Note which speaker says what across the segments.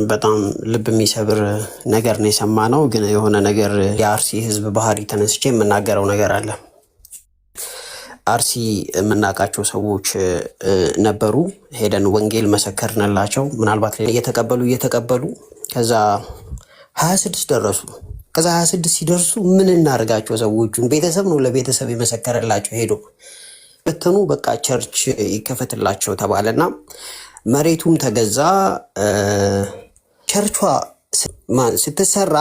Speaker 1: በጣም ልብ የሚሰብር ነገር ነው የሰማነው። ግን የሆነ ነገር የአርሲ ህዝብ ባህሪ ተነስቼ የምናገረው ነገር አለ። አርሲ የምናውቃቸው ሰዎች ነበሩ። ሄደን ወንጌል መሰከርንላቸው። ምናልባት እየተቀበሉ ከዛ 26 ደረሱ። ከዛ 26 ሲደርሱ ምን እናደርጋቸው? ሰዎቹን ቤተሰብ ነው ለቤተሰብ የመሰከረላቸው። ሄዶ በተኑ በቃ ቸርች ይከፈትላቸው ተባለና መሬቱም ተገዛ። ቸርቿ ስትሰራ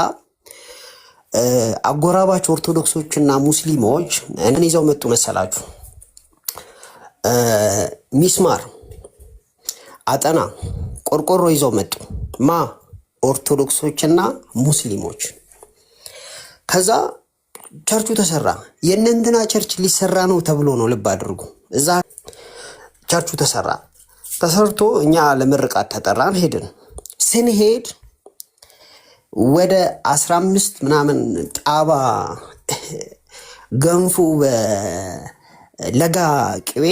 Speaker 1: አጎራባች ኦርቶዶክሶችና ሙስሊሞች እንን ይዘው መጡ መሰላችሁ። ሚስማር፣ አጠና፣ ቆርቆሮ ይዘው መጡ። ኦርቶዶክሶችና ሙስሊሞች። ከዛ ቸርቹ ተሰራ። የእነንትና ቸርች ሊሰራ ነው ተብሎ ነው፣ ልብ አድርጉ። እዛ ቸርቹ ተሰርቶ እኛ ለምርቃት ተጠራን። ሄድን። ስንሄድ ወደ 15 ምናምን ጣባ ገንፎ በለጋ ቅቤ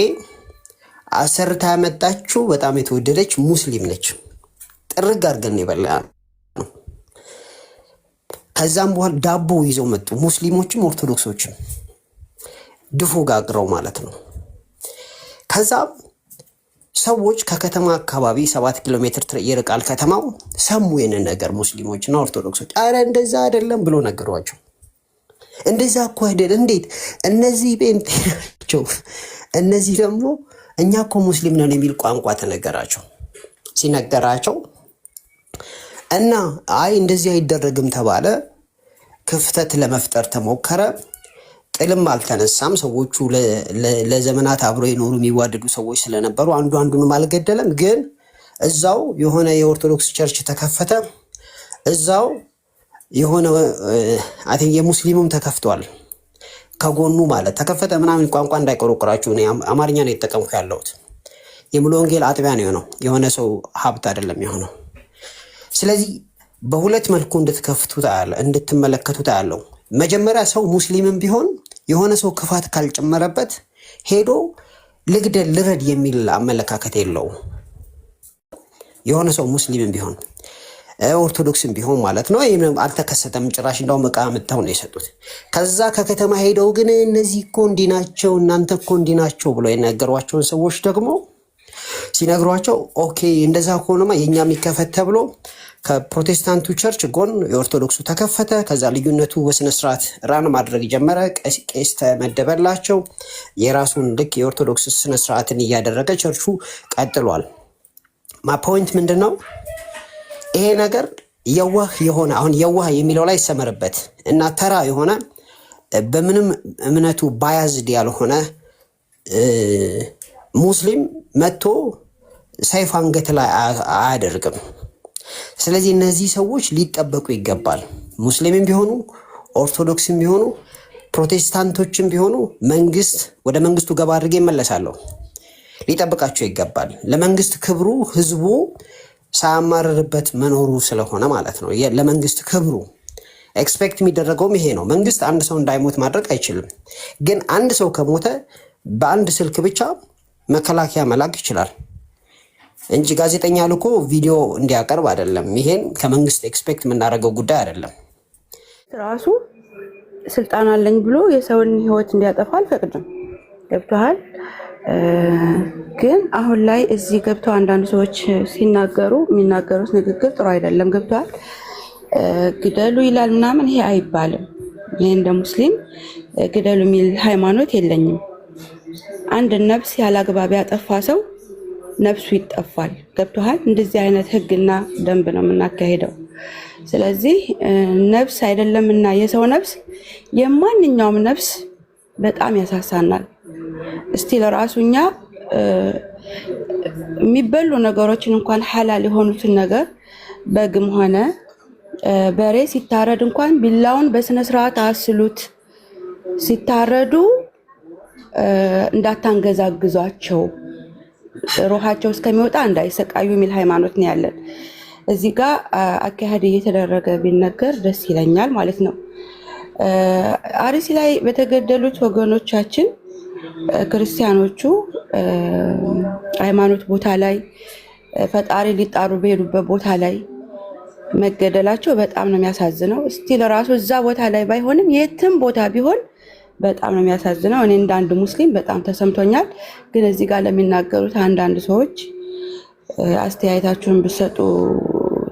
Speaker 1: አሰርታ ያመጣችው በጣም የተወደደች ሙስሊም ነች። ጥርግ አድርገን የበላን። ከዛም በኋላ ዳቦ ይዘው መጡ። ሙስሊሞችም ኦርቶዶክሶችም ድፎ ጋግረው ማለት ነው። ከዛም ሰዎች ከከተማ አካባቢ 7 ኪሎ ሜትር ይርቃል ከተማው። ሰሙ የንን ነገር ሙስሊሞችና ኦርቶዶክሶች። አረ እንደዛ አይደለም ብሎ ነገሯቸው። እንደዛ እኮ አይደል፣ እንዴት እነዚህ ጴንጤ ናቸው፣ እነዚህ ደግሞ እኛ እኮ ሙስሊም ነን የሚል ቋንቋ ተነገራቸው። ሲነገራቸው እና አይ እንደዚህ አይደረግም ተባለ። ክፍተት ለመፍጠር ተሞከረ። ጥልም አልተነሳም። ሰዎቹ ለዘመናት አብረው የኖሩ የሚዋደዱ ሰዎች ስለነበሩ አንዱ አንዱንም አልገደለም። ግን እዛው የሆነ የኦርቶዶክስ ቸርች ተከፈተ። እዛው የሆነ የሙስሊሙም ተከፍቷል ከጎኑ ማለት ተከፈተ ምናምን። ቋንቋ እንዳይቆረቆራችሁ አማርኛ ነው የተጠቀምኩ ያለሁት። የሙሉ ወንጌል አጥቢያ ነው የሆነው፣ የሆነ ሰው ሀብት አይደለም የሆነው። ስለዚህ በሁለት መልኩ እንድትመለከቱት ያለው መጀመሪያ ሰው ሙስሊምም ቢሆን የሆነ ሰው ክፋት ካልጨመረበት ሄዶ ልግደል ልረድ የሚል አመለካከት የለው። የሆነ ሰው ሙስሊምም ቢሆን ኦርቶዶክስም ቢሆን ማለት ነው። ይህም አልተከሰተም ጭራሽ። እንዳውም ዕቃ ምታው ነው የሰጡት። ከዛ ከከተማ ሄደው ግን እነዚህ እኮ እንዲህ ናቸው፣ እናንተ እኮ እንዲህ ናቸው ብሎ የነገሯቸውን ሰዎች ደግሞ ሲነግሯቸው ኦኬ እንደዛ ከሆነማ የኛ የሚከፈት ተብሎ ከፕሮቴስታንቱ ቸርች ጎን የኦርቶዶክሱ ተከፈተ። ከዛ ልዩነቱ በስነ ስርዓት ራን ማድረግ ጀመረ። ቄስ ተመደበላቸው። የራሱን ልክ የኦርቶዶክስ ስነ ስርዓትን እያደረገ ቸርቹ ቀጥሏል። ፖይንት ምንድን ነው? ይሄ ነገር የዋህ የሆነ አሁን የዋህ የሚለው ላይ ይሰመርበት እና ተራ የሆነ በምንም እምነቱ ባያዝድ ያልሆነ ሙስሊም መጥቶ ሰይፍ አንገት ላይ አያደርግም። ስለዚህ እነዚህ ሰዎች ሊጠበቁ ይገባል። ሙስሊምም ቢሆኑ ኦርቶዶክስም ቢሆኑ ፕሮቴስታንቶችም ቢሆኑ ወደ መንግስቱ ገባ አድርጌ እመለሳለሁ፣ ሊጠብቃቸው ይገባል። ለመንግስት ክብሩ ህዝቡ ሳያማርርበት መኖሩ ስለሆነ ማለት ነው። ለመንግስት ክብሩ ኤክስፔክት የሚደረገውም ይሄ ነው። መንግስት አንድ ሰው እንዳይሞት ማድረግ አይችልም። ግን አንድ ሰው ከሞተ በአንድ ስልክ ብቻ መከላከያ መላክ ይችላል እንጂ ጋዜጠኛ ልኮ ቪዲዮ እንዲያቀርብ አይደለም። ይሄን ከመንግስት ኤክስፔክት የምናደርገው ጉዳይ አይደለም።
Speaker 2: ራሱ ስልጣን አለኝ ብሎ የሰውን ህይወት እንዲያጠፋ አልፈቅድም። ገብቶሃል? ግን አሁን ላይ እዚህ ገብተው አንዳንድ ሰዎች የሚናገሩት ንግግር ጥሩ አይደለም። ገብቶሃል? ግደሉ ይላል ምናምን፣ ይሄ አይባልም። ይሄ እንደ ሙስሊም ግደሉ የሚል ሃይማኖት የለኝም። አንድ ነፍስ ያላግባብ ያጠፋ ሰው ነፍሱ ይጠፋል። ገብቶሃል? እንደዚህ አይነት ህግና ደንብ ነው የምናካሄደው። ስለዚህ ነፍስ አይደለምና የሰው ነፍስ የማንኛውም ነፍስ በጣም ያሳሳናል። እስቲ ለራሱኛ የሚበሉ ነገሮችን እንኳን ሐላል የሆኑትን ነገር በግም ሆነ በሬ ሲታረድ እንኳን ቢላውን በስነ ስርዓት አስሉት። ሲታረዱ እንዳታንገዛግዟቸው ሩሃቸው እስከሚወጣ እንዳይሰቃዩ የሚል ሃይማኖት ነው ያለን። እዚህ ጋር አካሄድ እየተደረገ ቢነገር ደስ ይለኛል ማለት ነው። አርሲ ላይ በተገደሉት ወገኖቻችን ክርስቲያኖቹ ሃይማኖት ቦታ ላይ ፈጣሪ ሊጣሩ በሄዱበት ቦታ ላይ መገደላቸው በጣም ነው የሚያሳዝነው። ስቲል ራሱ እዛ ቦታ ላይ ባይሆንም የትም ቦታ ቢሆን በጣም ነው የሚያሳዝነው። እኔ እንደ አንድ ሙስሊም በጣም ተሰምቶኛል። ግን እዚህ ጋር ለሚናገሩት አንዳንድ ሰዎች አስተያየታችሁን ብትሰጡ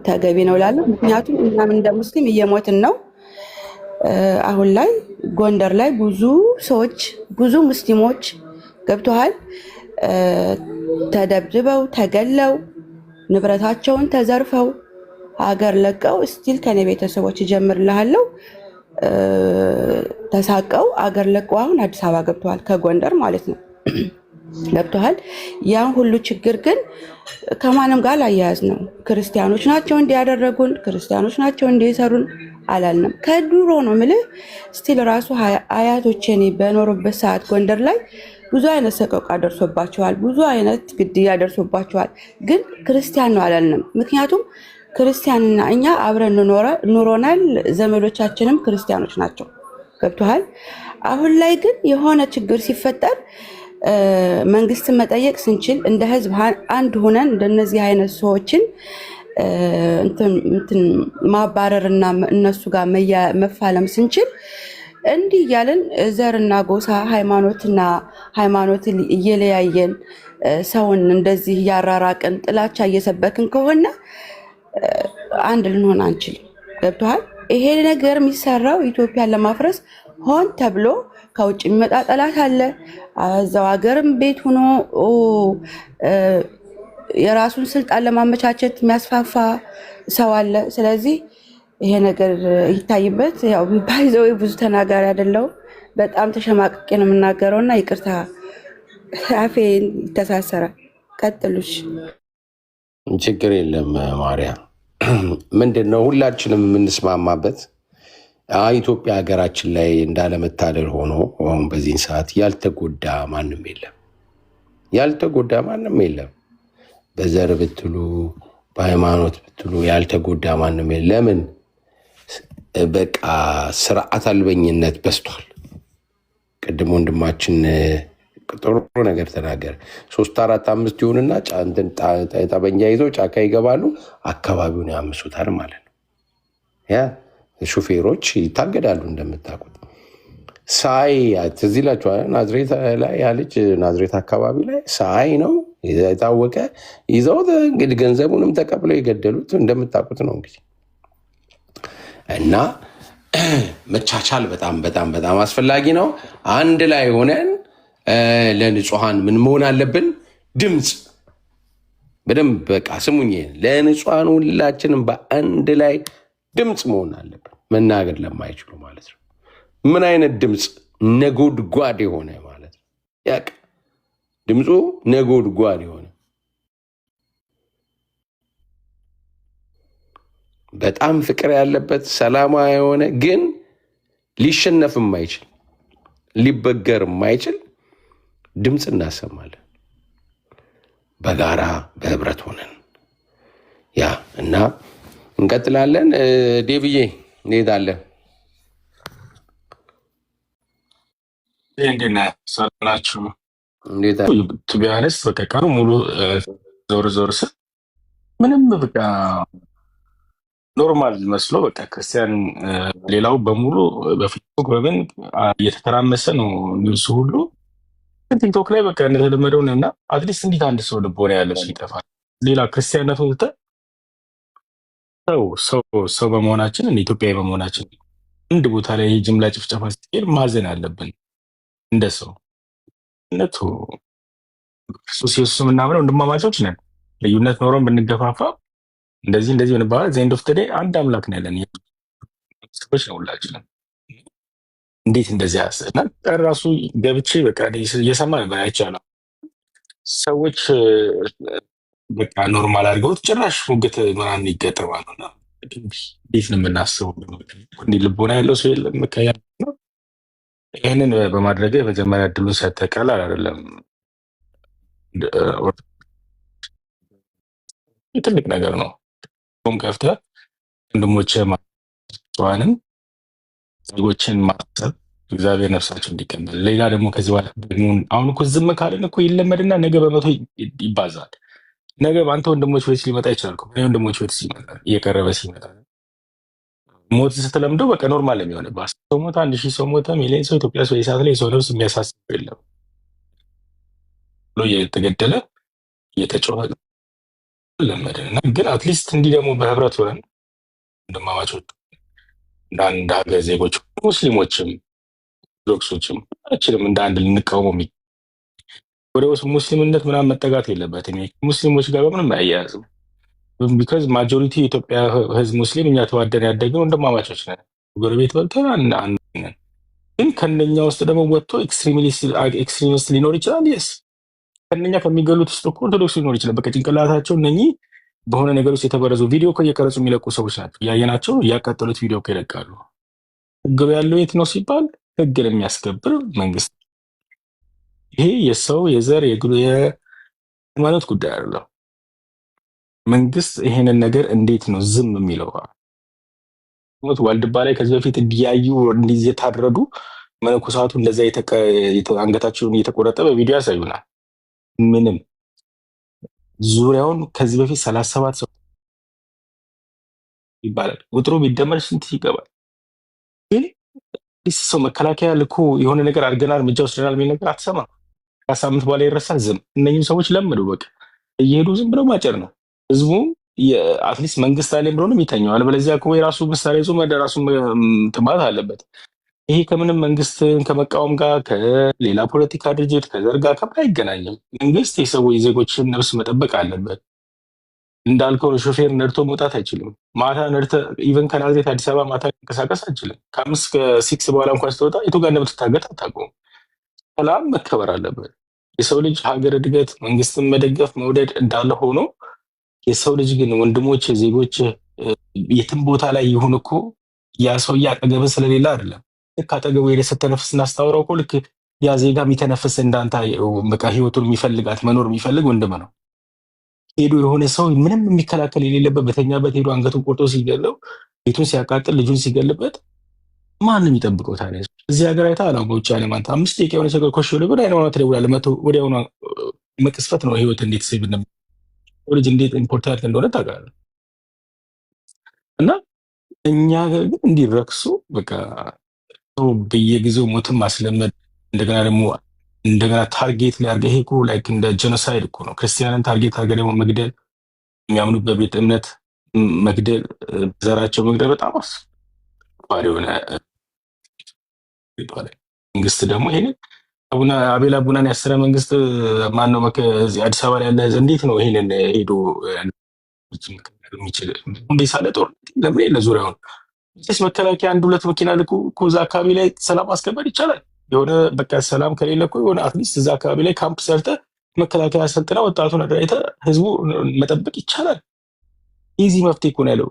Speaker 2: ተገቢ ነው እላለሁ። ምክንያቱም እኛም እንደ ሙስሊም እየሞትን ነው። አሁን ላይ ጎንደር ላይ ብዙ ሰዎች ብዙ ሙስሊሞች ገብተዋል፣ ተደብድበው ተገለው ንብረታቸውን ተዘርፈው ሀገር ለቀው ስቲል ከኔ ቤተሰቦች እጀምርልሃለሁ ተሳቀው አገር ለቀው አሁን አዲስ አበባ ገብተዋል፣ ከጎንደር ማለት ነው ገብተዋል። ያን ሁሉ ችግር ግን ከማንም ጋር አያያዝ ነው። ክርስቲያኖች ናቸው እንዲያደረጉን፣ ክርስቲያኖች ናቸው እንዲሰሩን አላልንም። ከድሮ ነው የምልህ። ስቲል ራሱ አያቶቼ እኔ በኖሩበት ሰዓት ጎንደር ላይ ብዙ አይነት ሰቆቃ ደርሶባቸዋል፣ ብዙ አይነት ግድያ ደርሶባቸዋል። ግን ክርስቲያን ነው አላልንም። ምክንያቱም ክርስቲያንና እኛ አብረን ኑሮናል። ዘመዶቻችንም ክርስቲያኖች ናቸው። ገብቶሃል? አሁን ላይ ግን የሆነ ችግር ሲፈጠር መንግስትን መጠየቅ ስንችል እንደ ህዝብ አንድ ሆነን እንደነዚህ አይነት ሰዎችን ማባረርና እነሱ ጋር መፋለም ስንችል እንዲህ እያለን ዘርና ጎሳ ሃይማኖትን እየለያየን ሰውን እንደዚህ እያራራቅን ጥላቻ እየሰበክን ከሆነ አንድ ልንሆን አንችልም። ገብቶሃል? ይሄ ነገር የሚሰራው ኢትዮጵያን ለማፍረስ ሆን ተብሎ ከውጭ የሚመጣ ጠላት አለ። እዛው ሀገርም ቤት ሆኖ የራሱን ስልጣን ለማመቻቸት የሚያስፋፋ ሰው አለ። ስለዚህ ይሄ ነገር ይታይበት። ያው ባይዘው ብዙ ተናጋሪ አይደለሁም። በጣም ተሸማቅቄ ነው የምናገረው እና ይቅርታ አፌ ይተሳሰራል። ቀጥሉሽ።
Speaker 3: ችግር የለም ማርያ። ምንድን ነው ሁላችንም የምንስማማበት ኢትዮጵያ ሀገራችን ላይ እንዳለመታደል ሆኖ አሁን በዚህን ሰዓት ያልተጎዳ ማንም የለም። በዘር ብትሉ በሃይማኖት ብትሉ ያልተጎዳ ማንም የለም። ለምን? በቃ ስርዓት አልበኝነት በስቷል። ቅድም ወንድማችን ጥሩ ነገር ተናገር። 3 4 5 ይሆንና ጠበንጃ ይዘው ጫካ ይገባሉ፣ አካባቢውን ያምሱታል ማለት ነው። ያ ሹፌሮች ይታገዳሉ። እንደምታውቁት ሳይ ትዝ ይላችኋል። ናዝሬት ላይ ያለች ናዝሬት አካባቢ ላይ ሳይ ነው የታወቀ ይዘው እንግዲህ ገንዘቡንም ተቀብለው የገደሉት እንደምታውቁት ነው እንግዲህ። እና መቻቻል በጣም በጣም በጣም አስፈላጊ ነው። አንድ ላይ ሆነን ለንጹሐን ምን መሆን አለብን? ድምፅ በደንብ በቃ ስሙኝ። ለንጹሐን ሁላችንም በአንድ ላይ ድምፅ መሆን አለብን። መናገር ለማይችሉ ማለት ነው። ምን አይነት ድምፅ? ነጎድጓድ የሆነ ማለት ነው። ያቅ ድምፁ ነጎድጓድ የሆነ በጣም ፍቅር ያለበት ሰላማዊ የሆነ ግን ሊሸነፍ የማይችል ሊበገር የማይችል ድምፅ እናሰማለን። በጋራ በህብረት ሆነን ያ እና እንቀጥላለን። ዴቪዬ እንሄዳለን።
Speaker 4: እንዴት ነህ? ሰላም ናችሁ?
Speaker 3: እንዴት
Speaker 4: ቱ ቢ ኦነስት በቃ ቀኑ ሙሉ ዞር ዞር ስል ምንም በቃ ኖርማል መስሎ በቃ ክርስቲያን ሌላው በሙሉ በፌስቡክ በምን እየተተራመሰ ነው ኒውሱ ሁሉ። ቲክቶክ ላይ በቃ እንደተለመደው ነው እና አትሊስት እንዴት አንድ ሰው ልቦና ያለው ሰው ይጠፋል? ሌላ ክርስቲያነቱን ትተህ ሰው በመሆናችን እንደ ኢትዮጵያዊ በመሆናችን አንድ ቦታ ላይ ጅምላ ጭፍጨፋ ስትሄድ ማዘን አለብን። እንደ ሰው ነቱ ክርስቶስ ኢየሱስ የምናምነው ወንድማማቾች ነን። ልዩነት ኖሮን ብንገፋፋ እንደዚህ ብንባል ዘንድ ኦፍ ተዴ አንድ አምላክ ነው ያለን ሰዎች ነው ሁላችንም። እንዴት እንደዚህ ያስና ራሱ ገብቼ በቃ እየሰማ ነበር አይቻለሁ። ሰዎች በቃ ኖርማል አድርገውት ጭራሽ ሙግት ምናምን ይገጠማሉ። እና እንዴት ነው የምናስበው? እንዲህ ልቦና ያለው ሰው የለም። ይህንን በማድረግ የመጀመሪያ እድሉን ሰጥተህ ቀላል አይደለም። ትልቅ ነገር ነው። ም ከፍተህ ወንድሞችህ ማዋንም ዜጎችን ማሰብ እግዚአብሔር ነፍሳቸው እንዲቀበል። ሌላ ደግሞ ከዚህ በኋላ ደግሞ አሁን እኮ ዝም ካለን እኮ ይለመድና ነገ በመቶ ይባዛል። ነገ በአንተ ወንድሞች ቤት ሊመጣ ይችላል እኮ። እኔ ወንድሞች ቤት ሲመጣ እየቀረበ ሲመጣ ሞት ስትለምደው በቃ ኖርማል የሚሆንብህ። 10 ሰው ሞተ፣ 1000 ሰው ሞተ፣ ሚሊዮን ሰው ኢትዮጵያ ሰው ሰዓት ላይ የሰው ነፍስ የሚያሳስብ የለም ብሎ እየተገደለ እየተጮኸ ለመድን እና ግን አትሊስት እንዲህ ደግሞ በህብረት ሆነን ወንድማማቾች እንደ አንድ ሀገር ዜጎች ሙስሊሞችም ኦርቶዶክሶችም ሁላችንም እንደ አንድ ልንቃወመው ወደ ሙስሊምነት ምናምን መጠጋት የለበትም። ሙስሊሞች ጋር በምንም አያያዝም። ቢካዝ ማጆሪቲ የኢትዮጵያ ህዝብ ሙስሊም፣ እኛ ተዋደን ያደግን ወንድማማቾች ነን። ጎረቤት በልተን አንድ ነን። ግን ከነኛ ውስጥ ደግሞ ወጥቶ ኤክስትሪሚስት ሊኖር ይችላል። የስ ከነኛ ከሚገሉት ውስጥ እኮ ኦርቶዶክስ ሊኖር ይችላል። በቃ ጭንቅላታቸው እነኚህ በሆነ ነገር ውስጥ የተበረዙ ቪዲዮ እኮ እየቀረጹ የሚለቁ ሰዎች ናቸው። እያየናቸው እያቃጠሉት ቪዲዮ እኮ ይለቃሉ። ህግ ያለው የት ነው ሲባል ህግን የሚያስከብር መንግስት። ይሄ የሰው የዘር የሃይማኖት ጉዳይ አይደለም። መንግስት ይሄንን ነገር እንዴት ነው ዝም የሚለው? ዋልድባ ላይ ከዚህ በፊት እንዲያዩ እንዲህ የታረዱ መነኮሳቱ እንደዛ አንገታቸውን እየተቆረጠ በቪዲዮ ያሳዩናል። ምንም ዙሪያውን ከዚህ በፊት 37 ሰው ይባላል። ቁጥሩ ቢደመር ስንት ይገባል? ግን ሰው መከላከያ ልኮ የሆነ ነገር አድርገናል እርምጃ ወስደናል የሚል ነገር አትሰማም። ከሳምንት በኋላ ይረሳል። ዝም እነኝም ሰዎች ለምዱ። በቃ እየሄዱ ዝም ብለው ማጨር ነው። ህዝቡም አትሊስት መንግስት አለ ብሎ ነው የሚተኘው። አለበለዚያ እኮ የራሱ ምሳሌ ይዞ ራሱ ጥማት አለበት። ይሄ ከምንም መንግስትን ከመቃወም ጋር ከሌላ ፖለቲካ ድርጅት ከዘር ጋር ከምን አይገናኝም። መንግስት የሰዎች ዜጎችን ነፍስ መጠበቅ አለበት። እንዳልከው ሾፌር ነድቶ መውጣት አይችልም። ማታ ነድተ ኢቨን ከናዝሬት አዲስ አበባ ማታ መንቀሳቀስ አይችልም። ከ5 ከ6 በኋላ እንኳን ስትወጣ የቱ ጋር እንደምትታገት አታውቀውም። ሰላም መከበር አለበት። የሰው ልጅ ሀገር እድገት መንግስትን መደገፍ መውደድ እንዳለ ሆኖ የሰው ልጅ ግን ወንድሞች ዜጎች የትም ቦታ ላይ ይሁን እኮ ያ ሰው አጠገብህ ስለሌለ አይደለም። ልክ አጠገቡ ሄደህ ስትተነፍስ እናስታውረው እኮ ልክ ያ ዜጋ የሚተነፍስ እንዳንተ በቃ ህይወቱን የሚፈልጋት መኖር የሚፈልግ ወንድም ነው። ሄዶ የሆነ ሰው ምንም የሚከላከል የሌለበት በተኛበት ሄዶ አንገቱን ቆርጦ ሲገለው ቤቱን ሲያቃጥል ልጁን ሲገልበት ማንም ይጠብቀው ታዲያ? እዚህ ሀገር አይታ አላ በውጭ ዓለም አንተ 5 ደቂቃ የሆነ ነገር ኮሽ ብሎ አይነውና ትደውላለህ። መቶ ወዲያውኑ መቅስፈት ነው ህይወት እንዴት ሴቭ ልጅ እንዴት ኢምፖርታንት እንደሆነ ታውቃለህ። እና እኛ ሀገር ግን እንዲረክሱ በቃ ሰው በየጊዜው ሞትን ማስለመድ እንደገና ደግሞ እንደገና ታርጌት ላይ አድርገህ ይሄ እኮ ላይክ እንደ ጄኖሳይድ እኮ ነው። ክርስቲያንን ታርጌት አድርገህ ደግሞ መግደል፣ የሚያምኑበት ቤተ እምነት መግደል፣ ዘራቸው መግደል በጣም አስፈሪ የሆነ ይባላል። መንግስት ደግሞ ይሄንን አቤል አቡናን ያሰረ መንግስት ማን ነው? አዲስ አበባ ላይ ያለ እንዴት ነው ይሄንን ሄዶ የሚችል? ሳለ ጦርነት ለምን የለ ዙሪያውን ስ መከላከያ 1-2 መኪና ልኩ እኮ እዛ አካባቢ ላይ ሰላም ማስከበር ይቻላል። የሆነ በቃ ሰላም ከሌለ እኮ የሆነ አትሊስት እዛ አካባቢ ላይ ካምፕ ሰርተ መከላከያ ሰልጥና ወጣቱን አደራጅተ ህዝቡ መጠበቅ ይቻላል። ኢዚ መፍትሄ እኮ ነው ያለው።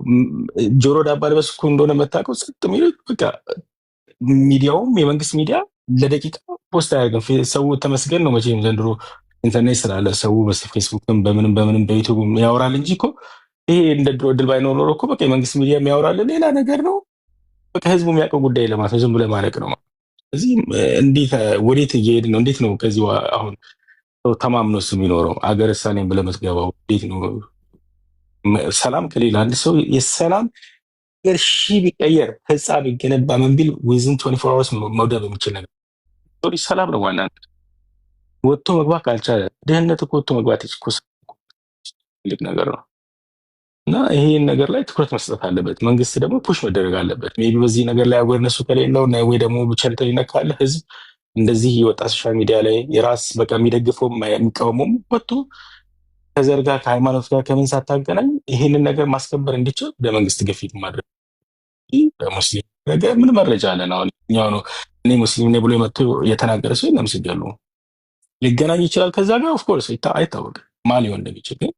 Speaker 4: ጆሮ ዳባ ልበስ እኮ እንደሆነ መታቀው ጸጥ የሚሉት በቃ ሚዲያውም የመንግስት ሚዲያ ለደቂቃ ፖስት አያደርግም። ሰው ተመስገን ነው መቼም ዘንድሮ ኢንተርኔት ስላለ ሰው በፌስቡክም በምንም በዩቱብም ያወራል እንጂ እኮ ይሄ እንደ ድሮ እድል ባይኖር ኖሮ እኮ በቃ የመንግስት ሚዲያ የሚያወራል ሌላ ነገር ነው። በቃ ህዝቡ የሚያውቀው ጉዳይ ለማለት ነው፣ ዝም ብለህ ማለቅ ነው። ስለዚህ እንዴት ወዴት እየሄድን ነው? እንዴት ነው ከዚህ አሁን ተማምኖስ የሚኖረው? አገረ ሰላም ብለህ የምትገባው እንዴት ነው? ሰላም ከሌላ አንድ ሰው የሰላም ነገር ቢቀየር ህንፃ ቢገነባ ምን ቢል ዊዝን 24 hours መውደብ የሚችል ነገር ሰላም ነው። ዋና ወጥቶ መግባት ካልቻለ ድህነት እኮ ወጥቶ መግባት ትልቅ ነገር ነው። እና ይሄን ነገር ላይ ትኩረት መስጠት አለበት። መንግስት ደግሞ ፑሽ መደረግ አለበት። ሜይ ቢ በዚህ ነገር ላይ አዌርነሱ ከሌለው እና ወይ ደግሞ ቸልተኝነት ካለ ህዝብ እንደዚህ የወጣ ሶሻል ሚዲያ ላይ የራስ በቃ የሚደግፈው የሚቃወመው ወጥቶ ከዘር ጋር ከሃይማኖት ጋር ከምን ሳታገናኝ ይሄንን ነገር ማስከበር እንዲችል በመንግስት ግፊት ማድረግ። በሙስሊም ነገር ምን መረጃ አለን? አሁን እኛው ነው እኔ ሙስሊም ነኝ ብሎ የመጥቶ የተናገረ ሰው የለም። ሲገሉ ሊገናኝ ይችላል ከዛ ጋር ኦፍኮርስ አይታወቅም ማን ሊሆን እንደሚችል። ግን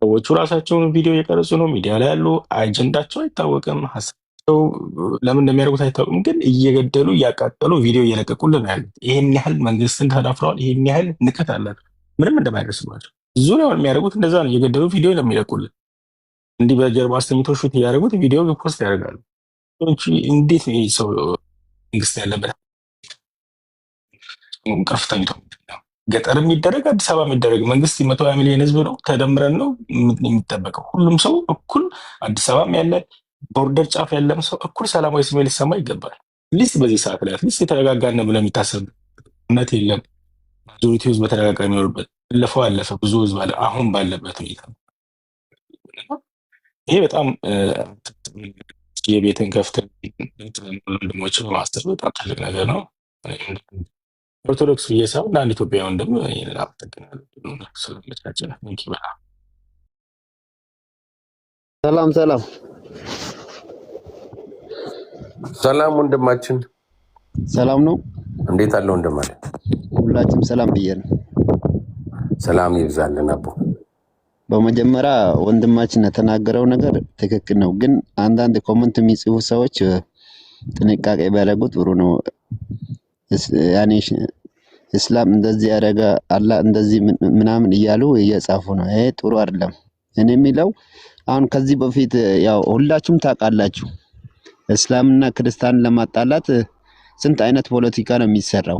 Speaker 4: ሰዎቹ ራሳቸውን ቪዲዮ እየቀረጹ ነው፣ ሚዲያ ላይ ያሉ አጀንዳቸው አይታወቅም፣ ሀሳባቸው ለምን እንደሚያደርጉት አይታወቅም። ግን እየገደሉ እያቃጠሉ ቪዲዮ እየለቀቁልን ያሉት ይሄን ያህል መንግስትን ተዳፍረዋል፣ ይሄን ያህል ንቀት አላቸው፣ ምንም እንደማይደርስባቸው ዙሪያውን የሚያደርጉት እንደዛ ነው። እየገደሉ ቪዲዮ ለሚለቁልን እንዲህ በጀርባ አስተኝቶ ሹት እያደረጉት ቪዲዮ ፖስት ያደርጋሉ። እንዴት ነው ሰው መንግስት ያለበት ቀፍተኝቶ ገጠር የሚደረግ አዲስ አበባ የሚደረግ መንግስት 120 ሚሊዮን ህዝብ ነው፣ ተደምረን ነው የሚጠበቀው። ሁሉም ሰው እኩል አዲስ አበባም ያለ ቦርደር ጫፍ ያለም ሰው እኩል ሰላማዊ ስሜት ሊሰማ ይገባል። ሊስት በዚህ ሰዓት ላይ አትሊስት የተረጋጋነ ብሎ የሚታሰብ እውነት የለም። ማጆሪቲ ህዝብ በተረጋጋ የሚኖርበት አለፈው አለፈ ብዙ ህዝብ አለ አሁን ባለበት ሁኔታ ይሄ በጣም የቤትን ከፍት ወንድሞች በማስተር በጣም ትልቅ ነገር ነው። ኦርቶዶክስ ብዬ ሳይሆን ለአንድ ኢትዮጵያ ወንድም ስለመቻችን በጣም
Speaker 5: ሰላም ሰላም
Speaker 3: ሰላም ወንድማችን
Speaker 5: ሰላም ነው።
Speaker 3: እንዴት አለ ወንድም አለ?
Speaker 5: ሁላችንም ሰላም ብየን።
Speaker 3: ሰላም ይብዛልን አቦ።
Speaker 5: በመጀመሪያ ወንድማችን የተናገረው ነገር ትክክል ነው፣ ግን አንዳንድ ኮመንት የሚጽፉ ሰዎች ጥንቃቄ ቢያደርጉ ጥሩ ነው። ያኔ እስላም እንደዚህ ያደረገ አላህ እንደዚህ ምናምን እያሉ እየጻፉ ነው። ይሄ ጥሩ አይደለም። እኔ የሚለው አሁን ከዚህ በፊት ያው ሁላችሁም ታውቃላችሁ እስላምና ክርስቲያን ለማጣላት ስንት አይነት ፖለቲካ ነው የሚሰራው።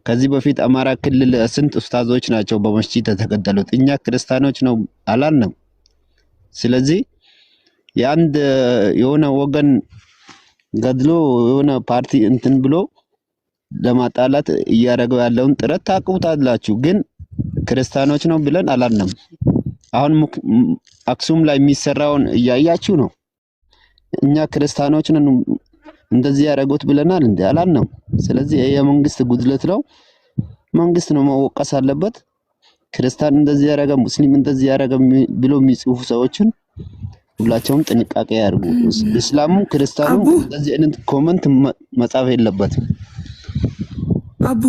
Speaker 5: ከዚህ በፊት አማራ ክልል ስንት ኡስታዞች ናቸው በመስጂድ የተገደሉት። እኛ ክርስቲያኖች ነው አላልንም። ስለዚህ የአንድ የሆነ ወገን ገድሎ የሆነ ፓርቲ እንትን ብሎ ለማጣላት እያደረገው ያለውን ጥረት ታውቁታላችሁ። ግን ክርስቲያኖች ነው ብለን አላልንም። አሁን አክሱም ላይ የሚሰራውን እያያችሁ ነው። እኛ ክርስቲያኖች ነን እንደዚህ ያደረጉት ብለናል እንዴ? አላልንም። ስለዚህ የመንግስት ጉድለት ነው። መንግስት ነው መወቀስ አለበት። ክርስቲያን እንደዚህ ያደረገ ሙስሊም እንደዚህ ያደረገ ብሎ የሚጽፉ ሰዎችን ሁላቸውም ጥንቃቄ ያድርጉ። እስላሙ ክርስቲያኑ እንደዚህ አይነት ኮመንት መጻፍ የለበትም።
Speaker 2: አቡ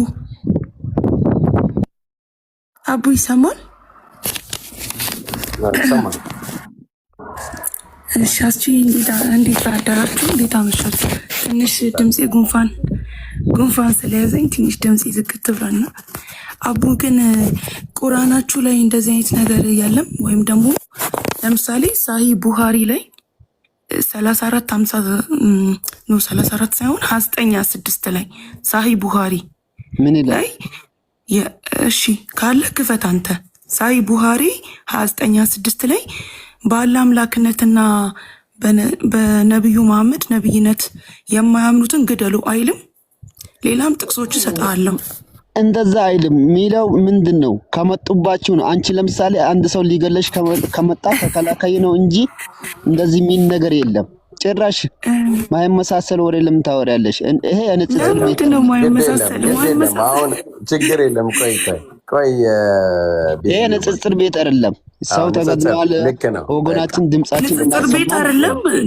Speaker 2: ይሰማል? እሺ አስቺ እንዴት አደራችሁ? እንዴት አመሻችሁ? ትንሽ ድምጼ ጉንፋን ስለያዘኝ ትንሽ ድምጼ ዝቅት ብሏልና፣ አቡ ግን ቁርአናችሁ ላይ እንደዚህ አይነት ነገር የለም ወይም ደግሞ ለምሳሌ ሳሂ ቡሃሪ ላይ 34 ሳይሆን 29:6 ላይ ሳሂ ቡሃሪ
Speaker 5: ምን ይላል?
Speaker 2: ላይ እሺ ካለ ክፈት አንተ። ሳሂ ቡሃሪ 29:6 ላይ በአላህ አምላክነትና በነቢዩ መሐመድ ነቢይነት የማያምኑትን ግደሉ አይልም? ሌላም ጥቅሶች እሰጥሃለሁ።
Speaker 5: እንደዛ አይልም። ሚለው ምንድነው? ከመጡባችሁ ነው። አንቺ ለምሳሌ አንድ ሰው ሊገለሽ ከመጣ ተከላካይ ነው እንጂ እንደዚህ ሚል ነገር የለም። ጭራሽ ማይመሳሰል ወሬ ለምን ታወሪያለሽ? ይሄ ንጽጽር ቤት
Speaker 2: ነው። ማይመሳሰል
Speaker 3: አሁን ችግር የለም። ቆይ
Speaker 5: ይሄ ንጽጽር ቤት አይደለም። ሰው ተገድሏል፣ ወገናችን ድምጻችን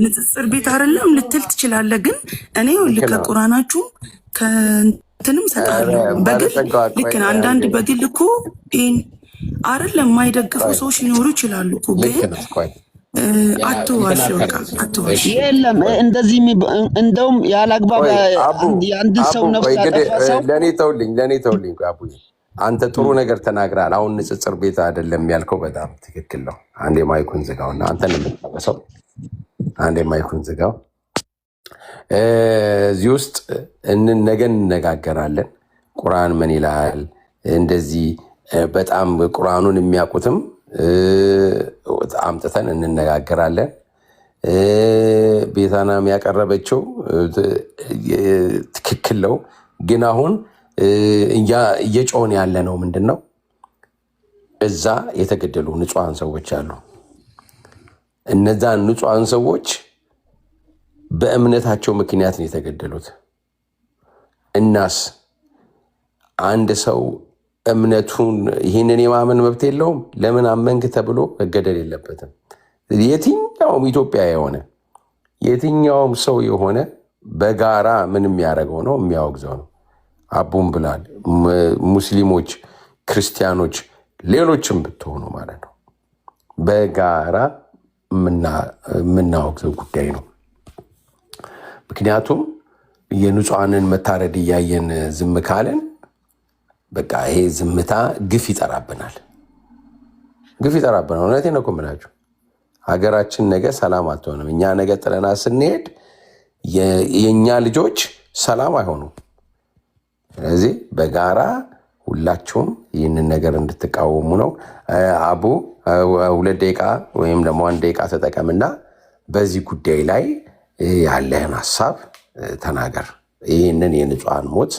Speaker 2: ንጽጽር ቤት አይደለም ልትል ትችላለህ። ግን እኔ ከቁርአናችሁ ከእንትንም ሰጣለሁ በግል ልክ ነው። አንዳንድ በግል እኮ አይደለም የማይደግፉ ሰዎች ሊኖሩ ይችላሉ እኮ ግን አትዋሽ።
Speaker 5: የለም እንደዚህ እንደውም ያላግባብ የአንድ ሰው ነፍስ ያጠፋ ሰው
Speaker 3: ለኔ ተውልኝ አቡዬ፣ አንተ ጥሩ ነገር ተናግራል። አሁን ንጽጽር ቤት አይደለም ያልከው በጣም ትክክል ነው። አንዴ ማይኩን ዝጋውና አንተን የምትጠቀሰው አንዴ ማይኩን ዝጋው። እዚህ ውስጥ ነገ እንነጋገራለን። ቁርአን ምን ይላል እንደዚህ በጣም ቁርአኑን የሚያውቁትም አምጥተን እንነጋገራለን። ቤታናም ያቀረበችው ትክክል ነው። ግን አሁን እየጮህን ያለ ነው ምንድን ነው? እዛ የተገደሉ ንጹሐን ሰዎች አሉ። እነዛን ንጹሐን ሰዎች በእምነታቸው ምክንያት ነው የተገደሉት። እናስ አንድ ሰው እምነቱን ይህንን የማመን መብት የለውም? ለምን አመንክ ተብሎ መገደል የለበትም። የትኛውም ኢትዮጵያ የሆነ የትኛውም ሰው የሆነ በጋራ ምን የሚያደርገው ነው? የሚያወግዘው ነው። አቡም ብላል። ሙስሊሞች፣ ክርስቲያኖች፣ ሌሎችም ብትሆኑ ማለት ነው በጋራ የምናወግዘው ጉዳይ ነው። ምክንያቱም የንጹሐንን መታረድ እያየን ዝም ካለን በቃ ይሄ ዝምታ ግፍ ይጠራብናል። እውነቴን ነው እኮ የምላችሁ። ሀገራችን ነገ ሰላም አትሆንም። እኛ ነገ ጥለና ስንሄድ የእኛ ልጆች ሰላም አይሆኑም። ስለዚህ በጋራ ሁላችሁም ይህንን ነገር እንድትቃወሙ ነው። አቡ 2 ደቂቃ ወይም ደግሞ 1 ደቂቃ ተጠቀምና በዚህ ጉዳይ ላይ ያለህን ሀሳብ ተናገር። ይህንን የንጹሐን ሞት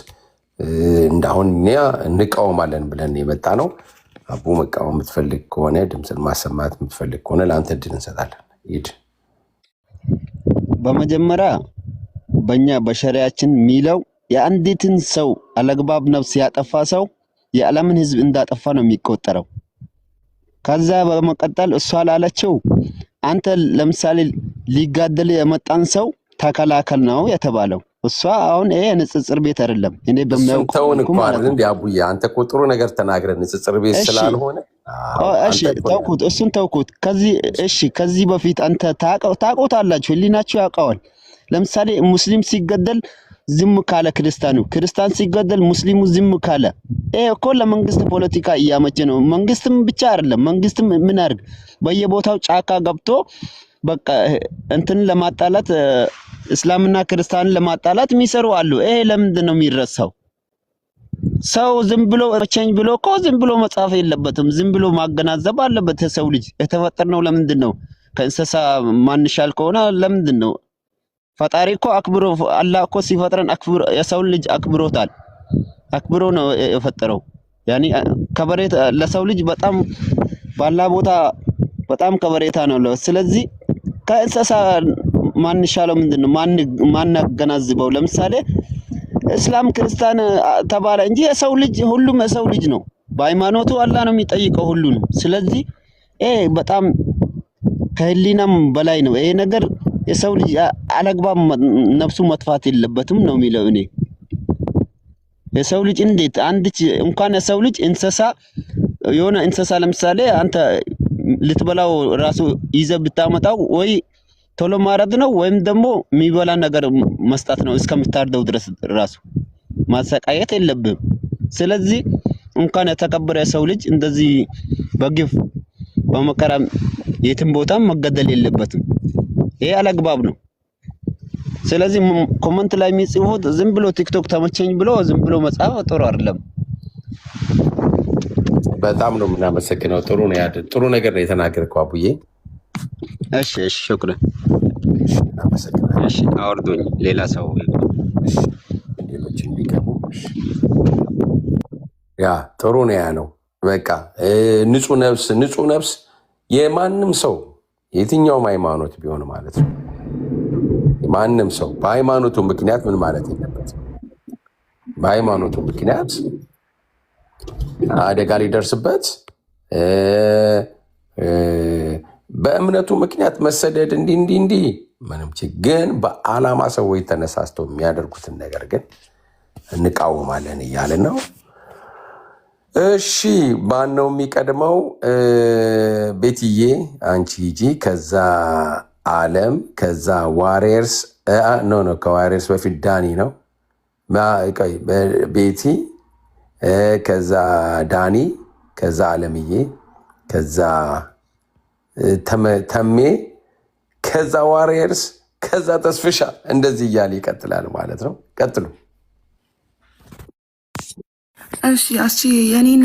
Speaker 3: እንዳሁን እኛ እንቃወማለን ብለን የመጣ ነው። አቡ መቃወም የምትፈልግ ከሆነ ድምፅን ማሰማት የምትፈልግ ከሆነ ለአንተ እድል እንሰጣለን። ሂድ።
Speaker 5: በመጀመሪያ በእኛ በሸሪያችን የሚለው የአንዲትን ሰው አለግባብ ነፍስ ያጠፋ ሰው የዓለምን ሕዝብ እንዳጠፋ ነው የሚቆጠረው። ከዛ በመቀጠል እሷ ላለችው አንተ ለምሳሌ ሊጋደል የመጣን ሰው ተከላከል ነው የተባለው። እሷ አሁን ይሄ ንጽጽር ቤት አይደለም። እኔ በሚያውቀው
Speaker 3: ማለት እንደ አቡዬ አንተ እኮ ጥሩ ነገር ተናግረህ ንጽጽር ቤት ስላልሆነ
Speaker 5: እሺ ተውኩት፣ እሱን ተውኩት። ከዚህ በፊት አንተ ታውቁታላችሁ፣ ህሊናችሁ ያውቀዋል። ለምሳሌ ሙስሊም ሲገደል ዝም ካለ ክርስቲያን ሲገደል ሙስሊሙ ዝም ካለ ይሄ እኮ ለመንግስት ፖለቲካ እያመቸ ነው። መንግስትም ብቻ አይደለም፣ መንግስትም ምን አድርግ በየቦታው ጫካ ገብቶ በቃ እንትን ለማጣላት እስላምና ክርስቲያን ለማጣላት የሚሰሩ አሉ። ይሄ ለምንድን ነው የሚረሳው? ሰው ዝም ብሎ መቸኝ ብሎ እኮ ዝም ብሎ መጻፍ የለበትም። ዝም ብሎ ማገናዘብ አለበት። ሰው ልጅ የተፈጠርነው ለምንድን ነው? ከእንስሳ ማንሻል ከሆነ ለምንድን ነው? ፈጣሪ እኮ አክብሮ አላህ እኮ ሲፈጥረን አክብሮ የሰው ልጅ አክብሮታል። አክብሮ ነው የፈጠረው። ያኒ ከበሬታ ለሰው ልጅ በጣም ባላ ቦታ በጣም ከበሬታ ነው። ስለዚህ ከእንስሳ ማንሻለው ምንድነው? ማናገናዝበው? ለምሳሌ እስላም ክርስቲያን ተባለ እንጂ የሰው ልጅ ሁሉም የሰው ልጅ ነው። በሃይማኖቱ አላህ ነው የሚጠይቀው ሁሉንም። ስለዚህ በጣም ከህሊናም በላይ ነው ይሄ ነገር። የሰው ልጅ አለግባብ ነፍሱ መጥፋት የለበትም ነው የሚለው። እኔ የሰው ልጅ እንዴት እንኳን የሰው ልጅ እንስሳ የሆነ እንስሳ ለምሳሌ አንተ ልትበላው ራሱ ይዘህ ብታመጣው ወይ ቶሎ ማረድ ነው ወይም ደግሞ የሚበላ ነገር መስጠት ነው። እስከምታርደው ድረስ ራሱ ማሰቃየት የለብህም። ስለዚህ እንኳን የተከበረ የሰው ልጅ እንደዚህ በግፍ በመከራ የትም ቦታም መገደል የለበትም። ይሄ አለግባብ ነው። ስለዚህ ኮሜንት ላይ የሚጽፉት ዝም ብሎ ቲክቶክ ተመቸኝ ብሎ ዝም ብሎ መጻፍ ጥሩ አይደለም።
Speaker 3: በጣም ነው የምናመሰግነው። ጥሩ ነገር ነው የተናገርከው አቡዬ።
Speaker 5: እሺ ሹክራን። እሺ አውርዶኝ ሌላ ሰው
Speaker 3: ሌሎች እንዲገቡ ያ ጥሩ ነው ያለው። በቃ ንጹህ ነፍስ የማንም ሰው የትኛውም ሃይማኖት ቢሆን ማለት ነው። ማንም ሰው በሃይማኖቱ ምክንያት ምን ማለት የለበትም። በሃይማኖቱ ምክንያት አደጋ ሊደርስበት በእምነቱ ምክንያት መሰደድ እንዲህ ምንም ግን በዓላማ ሰዎች ተነሳስተው የሚያደርጉትን ነገር ግን እንቃወማለን እያልን ነው። እሺ ማን ነው የሚቀድመው? ቤትዬ አንቺ ሂጂ፣ ከዛ አለም፣ ከዛ ዋሪየርስ ከዋሪየርስ በፊት ዳኒ ነው። ቤቲ፣ ከዛ ዳኒ፣ ከዛ አለምዬ፣ ከዛ ተሜ፣ ከዛ ዋሪየርስ፣ ከዛ ተስፍሻ፣ እንደዚህ እያለ ይቀጥላል ማለት ነው። ቀጥሉ።
Speaker 6: እሺ የኔን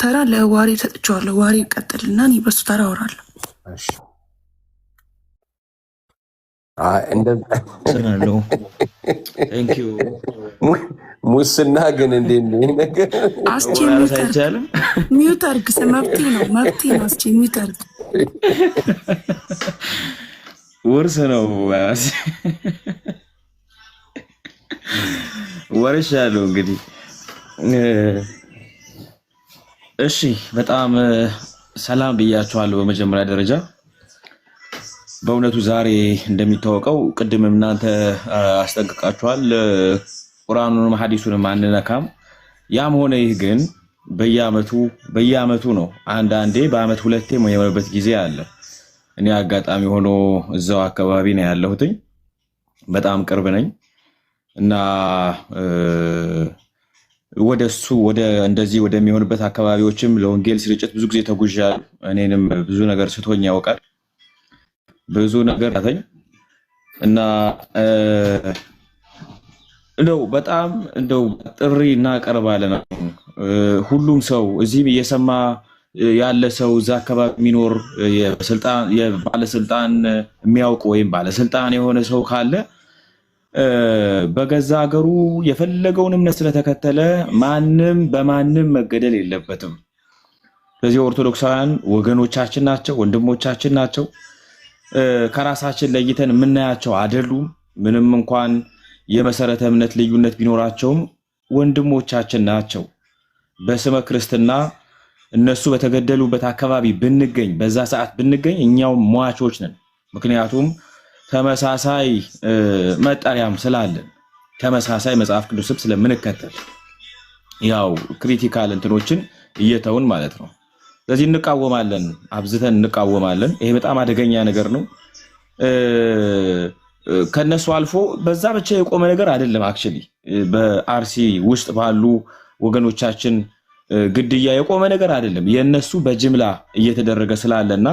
Speaker 6: ተራ ለዋሪ ሰጥቼዋለሁ። ዋሪ ይቀጥልና እኔ በሱ ተራ አወራለሁ።
Speaker 3: ሙስና ግን እንዴት ነው ነገር?
Speaker 6: ሚዩት አድርግ። መብቴ ነው። ሚዩት አድርግ።
Speaker 7: ውርስ ነው ወርሻለሁ እንግዲህ። እሺ በጣም ሰላም ብያችኋለሁ። በመጀመሪያ ደረጃ በእውነቱ ዛሬ እንደሚታወቀው ቅድም እናንተ አስጠንቅቃችኋል፣ ቁርአኑንም ሐዲሱንም አንነካም። ያም ሆነ ይህ ግን በየአመቱ ነው። አንዳንዴ በአመት ሁለቴ የሆነበት ጊዜ አለ። እኔ አጋጣሚ ሆኖ እዛው አካባቢ ነው ያለሁትኝ፣ በጣም ቅርብ ነኝ እና ወደ እንደዚህ ወደሚሆንበት አካባቢዎችም ለወንጌል ስርጭት ብዙ ጊዜ ተጉዣለሁ። እኔንም ብዙ ነገር ስቶኝ ያውቃል፣ ብዙ ነገር አተኝ እና እንደው በጣም ጥሪ እናቀርባለን። ሁሉም ሰው እዚህ እየሰማ ያለ ሰው እዛ አካባቢ የሚኖር የባለስልጣን የሚያውቅ ወይም ባለስልጣን የሆነ ሰው ካለ በገዛ ሀገሩ የፈለገውን እምነት ስለተከተለ ማንም በማንም መገደል የለበትም። ስለዚህ ኦርቶዶክሳውያን ወገኖቻችን ናቸው፣ ወንድሞቻችን ናቸው። ከራሳችን ለይተን የምናያቸው አይደሉም። ምንም እንኳን የመሰረተ እምነት ልዩነት ቢኖራቸውም ወንድሞቻችን ናቸው። በስመ ክርስትና እነሱ በተገደሉበት አካባቢ ብንገኝ፣ በዛ ሰዓት ብንገኝ እኛውም ሟቾች ነን። ምክንያቱም ተመሳሳይ መጠሪያም ስላለን፣ ተመሳሳይ መጽሐፍ ቅዱስም ስለምንከተል ያው ክሪቲካል እንትኖችን እየተውን ማለት ነው። ስለዚህ እንቃወማለን፣ አብዝተን እንቃወማለን። ይሄ በጣም አደገኛ ነገር ነው። ከነሱ አልፎ በዛ ብቻ የቆመ ነገር አይደለም። አክቹሊ በአርሲ ውስጥ ባሉ ወገኖቻችን ግድያ የቆመ ነገር አይደለም። የነሱ በጅምላ እየተደረገ ስላለና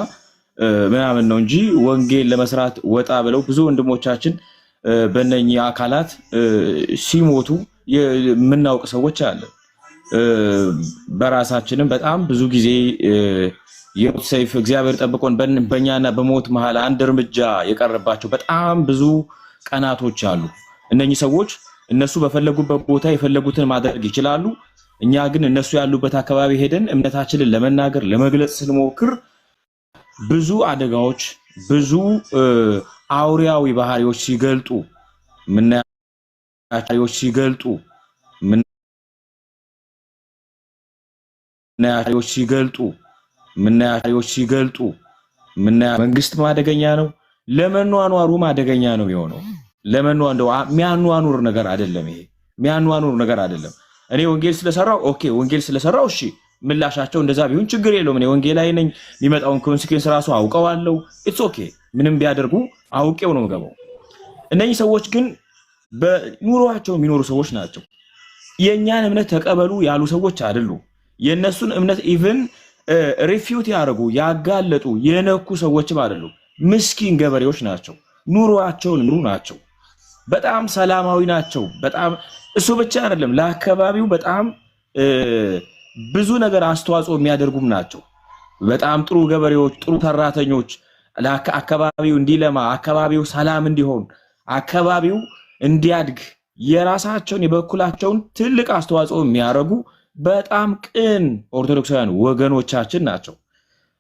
Speaker 7: ምናምን ነው እንጂ ወንጌል ለመስራት ወጣ ብለው ብዙ ወንድሞቻችን በእነኚህ አካላት ሲሞቱ የምናውቅ ሰዎች አለን። በራሳችንም በጣም ብዙ ጊዜ የሞት ሰይፍ እግዚአብሔር ጠብቆን በእኛና በሞት መሃል አንድ እርምጃ የቀረባቸው በጣም ብዙ ቀናቶች አሉ። እነኚህ ሰዎች እነሱ በፈለጉበት ቦታ የፈለጉትን ማድረግ ይችላሉ። እኛ ግን እነሱ ያሉበት አካባቢ ሄደን እምነታችንን ለመናገር ለመግለጽ ስንሞክር ብዙ አደጋዎች፣ ብዙ አውሪያዊ ባህሪዎች ሲገልጡ መንግስትም አደገኛ ነው፣ ለመኗኗሩም አደገኛ ነው የሆነው። የሚያኗኑር ነገር አይደለም። ይሄ የሚያኗኑር ነገር አይደለም። እኔ ወንጌል ስለሰራው ኦኬ፣ ወንጌል ስለሰራው እሺ፣ ምላሻቸው እንደዛ ቢሆን ችግር የለውም። እኔ ወንጌላዊ ነኝ፣ የሚመጣውን ኮንሲኩዌንስ ራሱ አውቀዋለሁ። ኢትስ ኦኬ፣ ምንም ቢያደርጉ አውቄው ነው የምገባው። እነኚህ ሰዎች ግን በኑሯቸው የሚኖሩ ሰዎች ናቸው። የእኛን እምነት ተቀበሉ ያሉ ሰዎች አይደሉም። የእነሱን እምነት ኢቭን ሪፊዩት ያደርጉ ያጋለጡ የነኩ ሰዎችም አይደሉም። ምስኪን ገበሬዎች ናቸው። ኑሯቸውን ኑሩ ናቸው። በጣም ሰላማዊ ናቸው። በጣም እሱ ብቻ አይደለም፣ ለአካባቢው በጣም ብዙ ነገር አስተዋጽኦ የሚያደርጉም ናቸው። በጣም ጥሩ ገበሬዎች፣ ጥሩ ሰራተኞች፣ አካባቢው እንዲለማ፣ አካባቢው ሰላም እንዲሆን፣ አካባቢው እንዲያድግ የራሳቸውን የበኩላቸውን ትልቅ አስተዋጽኦ የሚያደርጉ በጣም ቅን ኦርቶዶክሳውያን ወገኖቻችን ናቸው።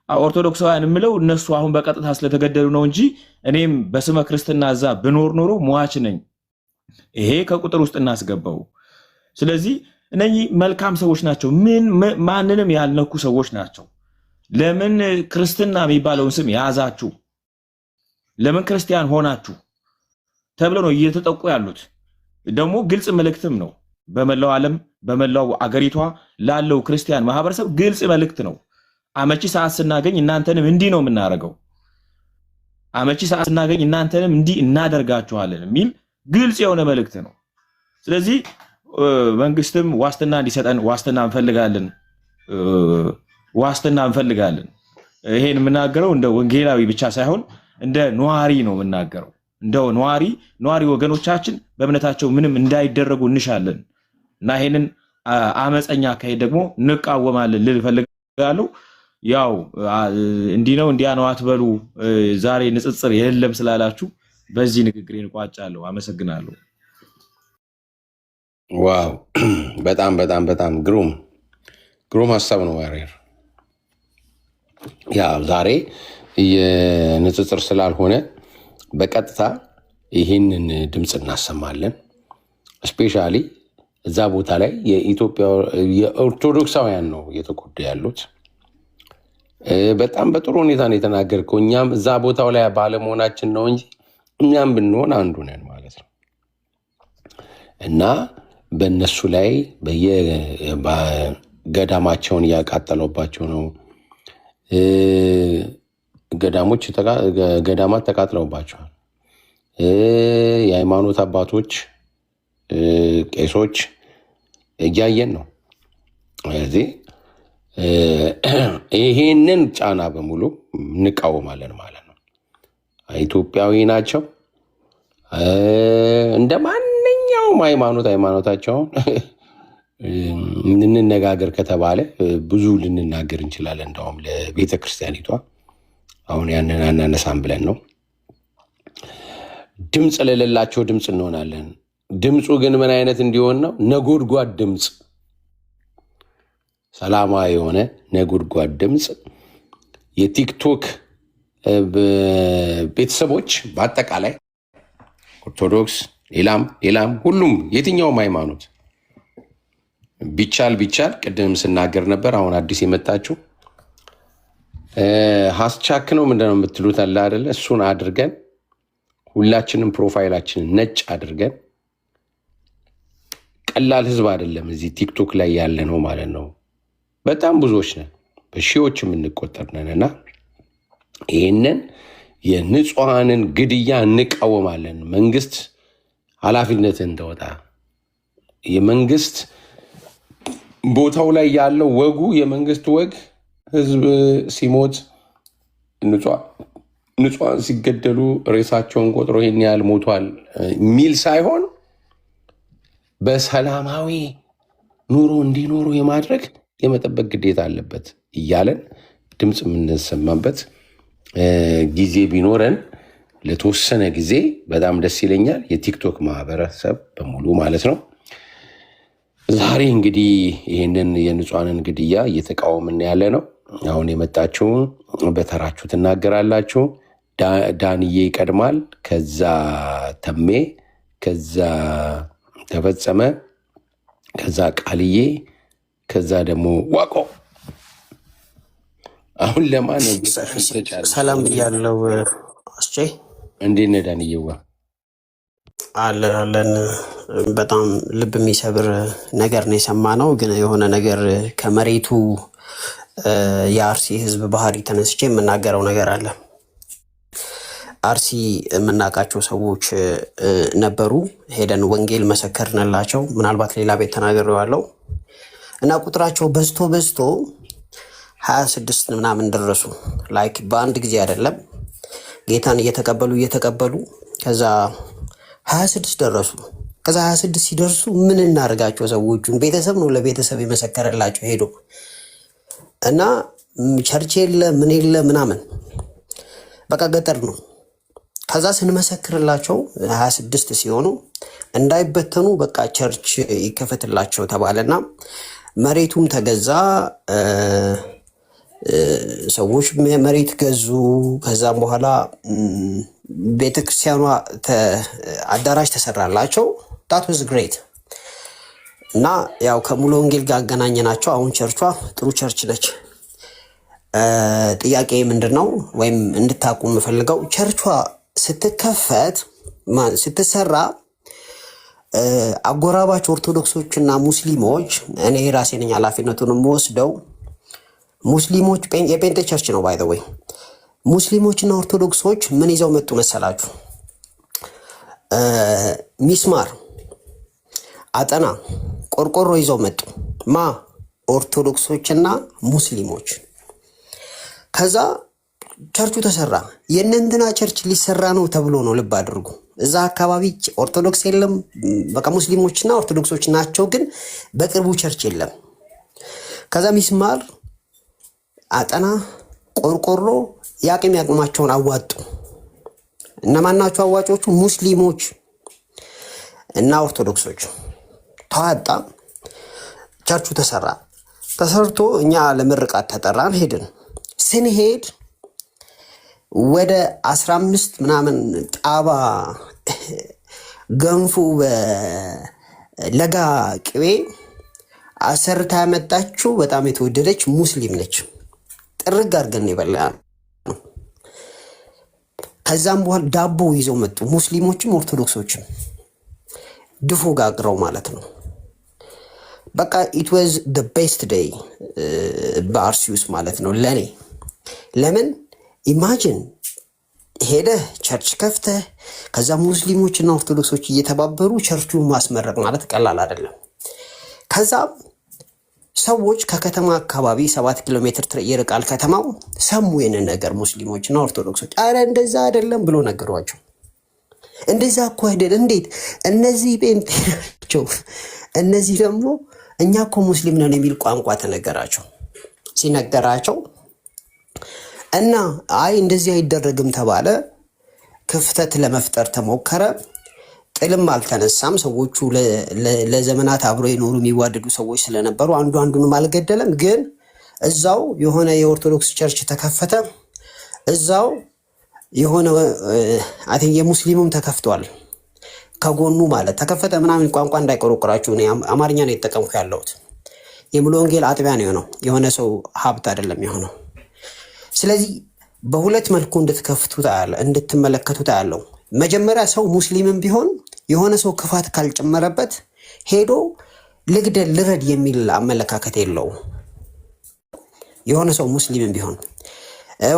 Speaker 7: ኦርቶዶክሳውያን የምለው እነሱ አሁን በቀጥታ ስለተገደሉ ነው እንጂ እኔም በስመ ክርስትና እዛ ብኖር ኖሮ ሟች ነኝ። ይሄ ከቁጥር ውስጥ እናስገባው። ስለዚህ እነኚህ መልካም ሰዎች ናቸው። ማንንም ያልነኩ ሰዎች ናቸው። ለምን ክርስትና የሚባለውን ስም ያዛችሁ? ለምን ክርስቲያን ሆናችሁ ተብሎ ነው እየተጠቁ ያሉት። ደግሞ ግልጽ መልእክትም ነው። በመላው ዓለም በመላው አገሪቷ ላለው ክርስቲያን ማህበረሰብ ግልጽ መልእክት ነው። አመቺ ሰዓት ስናገኝ እናንተንም እንዲህ ነው የምናደርገው፣ አመቺ ሰዓት ስናገኝ እናንተንም እንዲህ እናደርጋችኋለን የሚል ግልጽ የሆነ መልእክት ነው። ስለዚህ መንግስትም ዋስትና እንዲሰጠን ዋስትና እንፈልጋለን። ይሄን የምናገረው እንደ ወንጌላዊ ብቻ ሳይሆን እንደ ነዋሪ ነው የምናገረው። እንደ ነዋሪ ወገኖቻችን በእምነታቸው ምንም እንዳይደረጉ እንሻለን እና ይሄንን አመፀኛ አካሄድ ደግሞ እንቃወማለን ልል እፈልጋለሁ። ያው እንዲህ ነው እንዲያ ነው አትበሉ። ዛሬ ንጽጽር የለም ስላላችሁ በዚህ ንግግሬን ቋጫለሁ። አመሰግናለሁ።
Speaker 3: ዋው በጣም በጣም በጣም ግሩም ሀሳብ ነው ዋሬር። ያ ዛሬ የንጽጽር ስላልሆነ በቀጥታ ይህንን ድምፅ እናሰማለን። ስፔሻሊ እዛ ቦታ ላይ የኢትዮጵያ የኦርቶዶክሳውያን ነው እየተጎዱ ያሉት። በጣም በጥሩ ሁኔታ ነው የተናገርከው። እኛም እዛ ቦታው ላይ ባለመሆናችን ነው እንጂ እኛም ብንሆን አንዱ ነን ማለት ነው እና በእነሱ ላይ ገዳማቸውን እያቃጠለባቸው ነው። ገዳማት ተቃጥለውባቸዋል። የሃይማኖት አባቶች፣ ቄሶች እያየን ነው። ስለዚህ ይሄንን ጫና በሙሉ እንቃወማለን ማለት ነው። ኢትዮጵያዊ ናቸው። እንደ ማንኛውም ሃይማኖታቸውን እንነጋገር ከተባለ ብዙ ልንናገር እንችላለን። እንደውም ለቤተ ክርስቲያኒቷ አሁን ያንን አናነሳም ብለን ነው። ድምፅ ለሌላቸው ድምፅ እንሆናለን። ድምፁ ግን ምን አይነት እንዲሆን ነው? ነጎድጓድ ድምፅ፣ ሰላማዊ የሆነ ነጎድጓድ ድምፅ። የቲክቶክ ቤተሰቦች በአጠቃላይ ኦርቶዶክስ፣ ሌላም ሁሉም የትኛውም ሃይማኖት ቢቻል ቅድም ስናገር ነበር። አሁን አዲስ የመጣችው ሀስቻክ ነው ምንድነው የምትሉት አለ አይደለ? እሱን አድርገን ሁላችንም ፕሮፋይላችንን ነጭ አድርገን፣ ቀላል ህዝብ አይደለም እዚህ ቲክቶክ ላይ ያለ ነው ማለት ነው። በጣም ብዙዎች ነን፣ በሺዎች የምንቆጠር ነን እና ይህንን የንጹሐንን ግድያ እንቃወማለን። መንግስት ኃላፊነትን እንደወጣ የመንግስት ቦታው ላይ ያለው ወጉ የመንግስት ወግ ህዝብ ሲሞት ንጹሐን ሲገደሉ ሬሳቸውን ቆጥሮ ይህን ያህል ሞቷል የሚል ሳይሆን በሰላማዊ ኑሮ እንዲኖሩ የማድረግ የመጠበቅ ግዴታ አለበት እያለን ድምፅ የምንሰማበት ጊዜ ቢኖረን ለተወሰነ ጊዜ በጣም ደስ ይለኛል። የቲክቶክ ማህበረሰብ በሙሉ ማለት ነው። ዛሬ እንግዲህ ይህንን የንጹሐንን ግድያ እየተቃወምን ያለ ነው። አሁን የመጣችሁ በተራችሁ ትናገራላችሁ። ዳንዬ ይቀድማል፣ ከዛ ተሜ፣ ከዛ ተፈጸመ፣ ከዛ ቃልዬ፣ ከዛ ደግሞ ዋቆ። አሁን ለማን
Speaker 1: ሰላም ብያለው። አስቼ
Speaker 3: እንዴት ነህ ዳንዬዋ?
Speaker 1: አለን በጣም ልብ የሚሰብር ነገር ነው የሰማነው። ግን የሆነ ነገር ከመሬቱ የአርሲ ህዝብ ባህሪ ተነስቼ የምናገረው ነገር አለ። አርሲ የምናውቃቸው ሰዎች ነበሩ። ሄደን ወንጌል መሰከርንላቸው። ምናልባት ሌላ ቤት ተናግሬዋለሁ እና ቁጥራቸው በዝቶ 26 ምናምን ደረሱ። ላይክ በአንድ ጊዜ አይደለም፣ ጌታን እየተቀበሉ ከዛ 26 ደረሱ። ከዛ 26 ሲደርሱ ምን እናደርጋቸው? ሰዎቹን ቤተሰብ ነው ለቤተሰብ የመሰከረላቸው ሄዶ እና ቸርች የለ ምን የለ ምናምን በቃ ገጠር ነው። ከዛ ስንመሰክርላቸው 26 ሲሆኑ እንዳይበተኑ በቃ ቸርች ይከፈትላቸው ተባለና መሬቱም ተገዛ። ሰዎች መሬት ገዙ። ከዛም በኋላ ቤተክርስቲያኗ አዳራሽ ተሰራላቸው። ዳት ዋዝ ግሬት እና ያው ከሙሉ ወንጌል ጋር አገናኘናቸው። አሁን ቸርቿ ጥሩ ቸርች ነች። ጥያቄ ምንድነው ወይም እንድታቁ የምፈልገው ቸርቿ ስትከፈት ስትሰራ አጎራባች ኦርቶዶክሶችና ሙስሊሞች፣ እኔ ራሴ ነኝ ኃላፊነቱን የምወስደው። ሙስሊሞች የጴንጤ ቸርች ነው ባይ ዘ ወይ። ሙስሊሞችና ኦርቶዶክሶች ምን ይዘው መጡ መሰላችሁ? ሚስማር፣ አጠና፣ ቆርቆሮ ይዘው መጡ። ኦርቶዶክሶችና ሙስሊሞች። ከዛ ቸርቹ ተሰራ። የእነንትና ቸርች ሊሰራ ነው ተብሎ ነው። ልብ አድርጉ። እዛ አካባቢ ኦርቶዶክስ የለም። በቃ ሙስሊሞችና ኦርቶዶክሶች ናቸው፣ ግን በቅርቡ ቸርች የለም። ከዛ ሚስማር፣ አጠና፣ ቆርቆሮ ያቅማቸውን አዋጡ። እነማን ናቸው አዋጮቹ? ሙስሊሞች እና ኦርቶዶክሶች። ተዋጣ። ቸርቹ ተሰራ። ተሰርቶ እኛ ለምርቃት ተጠራን። ሄድን። ስንሄድ ወደ 15 ምናምን ጣባ ገንፎ በለጋ ቅቤ አሰርታ ያመጣችው በጣም የተወደደች ሙስሊም ነች። ጥርግ አድርገን የበላ ነው። ከዛም በኋላ ዳቦ ይዘው መጡ። ሙስሊሞችም ኦርቶዶክሶችም ድፎ ጋግረው ማለት ነው። በቃ ኢት ዋዝ ዘ ቤስት ዴይ በአርሲ ውስጥ ማለት ነው ለኔ። ለምን ኢማጂን ሄደህ ቸርች ከፍተህ ከዛ ሙስሊሞችና ኦርቶዶክሶች እየተባበሩ ቸርቹን ማስመረቅ ማለት ቀላል አይደለም። ከዛ ሰዎች ከከተማ አካባቢ 7 ኪሎ ሜትር ይርቃል ከተማው። ሰሙ ይህንን ነገር ሙስሊሞችና ኦርቶዶክሶች። አረ እንደዛ አይደለም ብሎ ነገሯቸው። እንደዛ እኮ አይደል፣ እንዴት እነዚህ ጴንጤ ናቸው፣ እነዚህ ደግሞ እኛ እኮ ሙስሊም ነን የሚል ቋንቋ ተነገራቸው። ሲነገራቸው እና አይ እንደዚህ አይደረግም ተባለ። ክፍተት ለመፍጠር ተሞከረ። ጥልም አልተነሳም። ሰዎቹ ለዘመናት አብሮ የኖሩ የሚዋደዱ ሰዎች ስለነበሩ አንዱ አንዱንም አልገደለም። ግን እዛው የሆነ የኦርቶዶክስ ቸርች ተከፈተ። እዛው የሆነ የሙስሊሙም ተከፍቷል ከጎኑ ማለት ተከፈተ ምናምን። ቋንቋ እንዳይቆረቆራችሁ አማርኛ ነው የተጠቀምኩ ያለሁት። የሙሉ ወንጌል አጥቢያ ነው የሆነው፣ የሆነ ሰው ሀብት አይደለም የሆነው። ስለዚህ በሁለት መልኩ እንድትመለከቱት ያለው መጀመሪያ ሰው ሙስሊምም ቢሆን የሆነ ሰው ክፋት ካልጨመረበት ሄዶ ልግደል ልረድ የሚል አመለካከት የለውም። የሆነ ሰው ሙስሊምም ቢሆን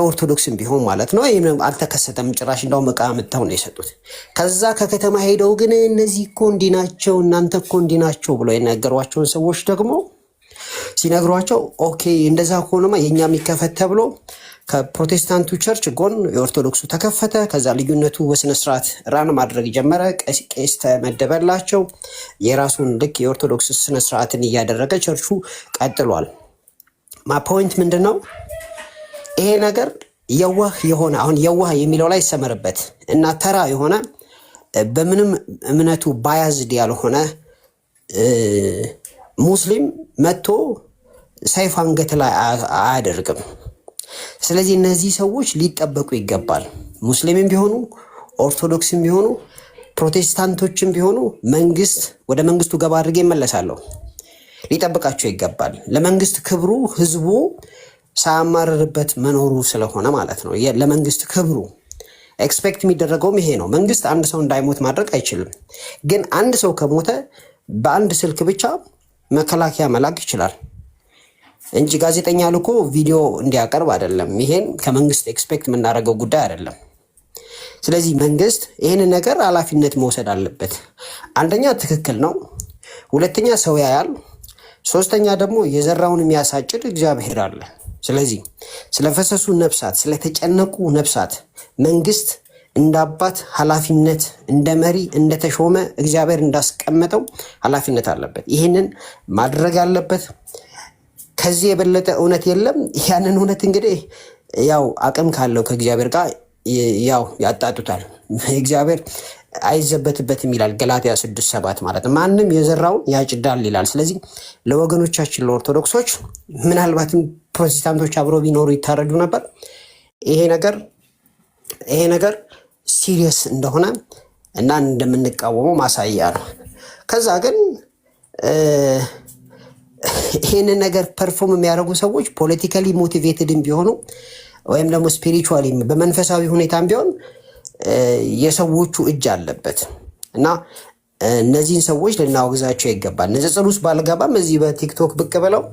Speaker 1: ኦርቶዶክስም ቢሆን ማለት ነው። ይህም አልተከሰተም ጭራሽ። እንዳውም ዕቃ አምጥተው ነው የሰጡት። ከዛ ከከተማ ሄደው ግን እነዚህ እኮ እንዲህ ናቸው፣ እናንተ እኮ እንዲህ ናቸው ብለው የነገሯቸውን ሰዎች ደግሞ ሲነግሯቸው ኦኬ እንደዛ ከሆነማ የእኛ የሚከፈት ተብሎ ከፕሮቴስታንቱ ቸርች ጎን የኦርቶዶክሱ ተከፈተ። ከዛ ልዩነቱ በስነስርዓት ራን ማድረግ ጀመረ። ቄስ ተመደበላቸው። የራሱን ልክ የኦርቶዶክስ ስነስርዓትን እያደረገ ቸርቹ ቀጥሏል። ፖይንት ምንድን ነው? ይሄ ነገር የዋህ የሆነ አሁን የዋህ የሚለው ላይ ይሰመርበት እና ተራ የሆነ በምንም እምነቱ ባያዝድ ያልሆነ ሙስሊም መጥቶ ሰይፍ አንገት ላይ አያደርግም። ስለዚህ እነዚህ ሰዎች ሊጠበቁ ይገባል። ሙስሊምም ቢሆኑ ኦርቶዶክስም ቢሆኑ ፕሮቴስታንቶችም ቢሆኑ ወደ መንግስቱ ገባ አድርጌ እመለሳለሁ። ሊጠብቃቸው ይገባል። ለመንግስት ክብሩ ህዝቡ ሳያማርርበት መኖሩ ስለሆነ ማለት ነው። ለመንግስት ክብሩ ኤክስፔክት የሚደረገውም ይሄ ነው። መንግስት አንድ ሰው እንዳይሞት ማድረግ አይችልም። ግን አንድ ሰው ከሞተ በአንድ ስልክ ብቻ መከላከያ መላክ ይችላል እንጂ ጋዜጠኛ ልኮ ቪዲዮ እንዲያቀርብ አይደለም። ይሄን ከመንግስት ኤክስፔክት የምናደርገው ጉዳይ አይደለም። ስለዚህ መንግስት ይህንን ነገር ኃላፊነት መውሰድ አለበት። አንደኛ ትክክል ነው፣ ሁለተኛ ሰው ያያል፣ ሶስተኛ ደግሞ የዘራውን የሚያሳጭድ እግዚአብሔር አለ። ስለዚህ ስለፈሰሱ ነፍሳት፣ ስለተጨነቁ ነፍሳት መንግስት እንደ አባት ኃላፊነት፣ እንደ መሪ እንደተሾመ እግዚአብሔር እንዳስቀመጠው ኃላፊነት አለበት። ይህንን ማድረግ አለበት። ከዚህ የበለጠ እውነት የለም። ያንን እውነት እንግዲህ ያው አቅም ካለው ከእግዚአብሔር ጋር ያው ያጣጡታል። እግዚአብሔር አይዘበትበትም ይላል ገላትያ 6:7 ማለት ነው። ማንም የዘራውን ያጭዳል ይላል። ስለዚህ ለወገኖቻችን ለኦርቶዶክሶች ምናልባትም ፕሮቴስታንቶች አብረው ቢኖሩ ይታረዱ ነበር። ይሄ ነገር ሲሪየስ እንደሆነ እና እንደምንቃወመው ማሳያ ነው። ከዛ ግን ይህንን ነገር ፐርፎርም የሚያደርጉ ሰዎች ፖለቲካሊ ሞቲቬትድም ቢሆኑ ወይም ደግሞ ስፒሪቹዋሊ በመንፈሳዊ ሁኔታም ቢሆን የሰዎቹ እጅ አለበት እና እነዚህን ሰዎች ልናወግዛቸው ይገባል። ንጽጽር ውስጥ ባልገባም እዚህ በቲክቶክ ብቅ ብለው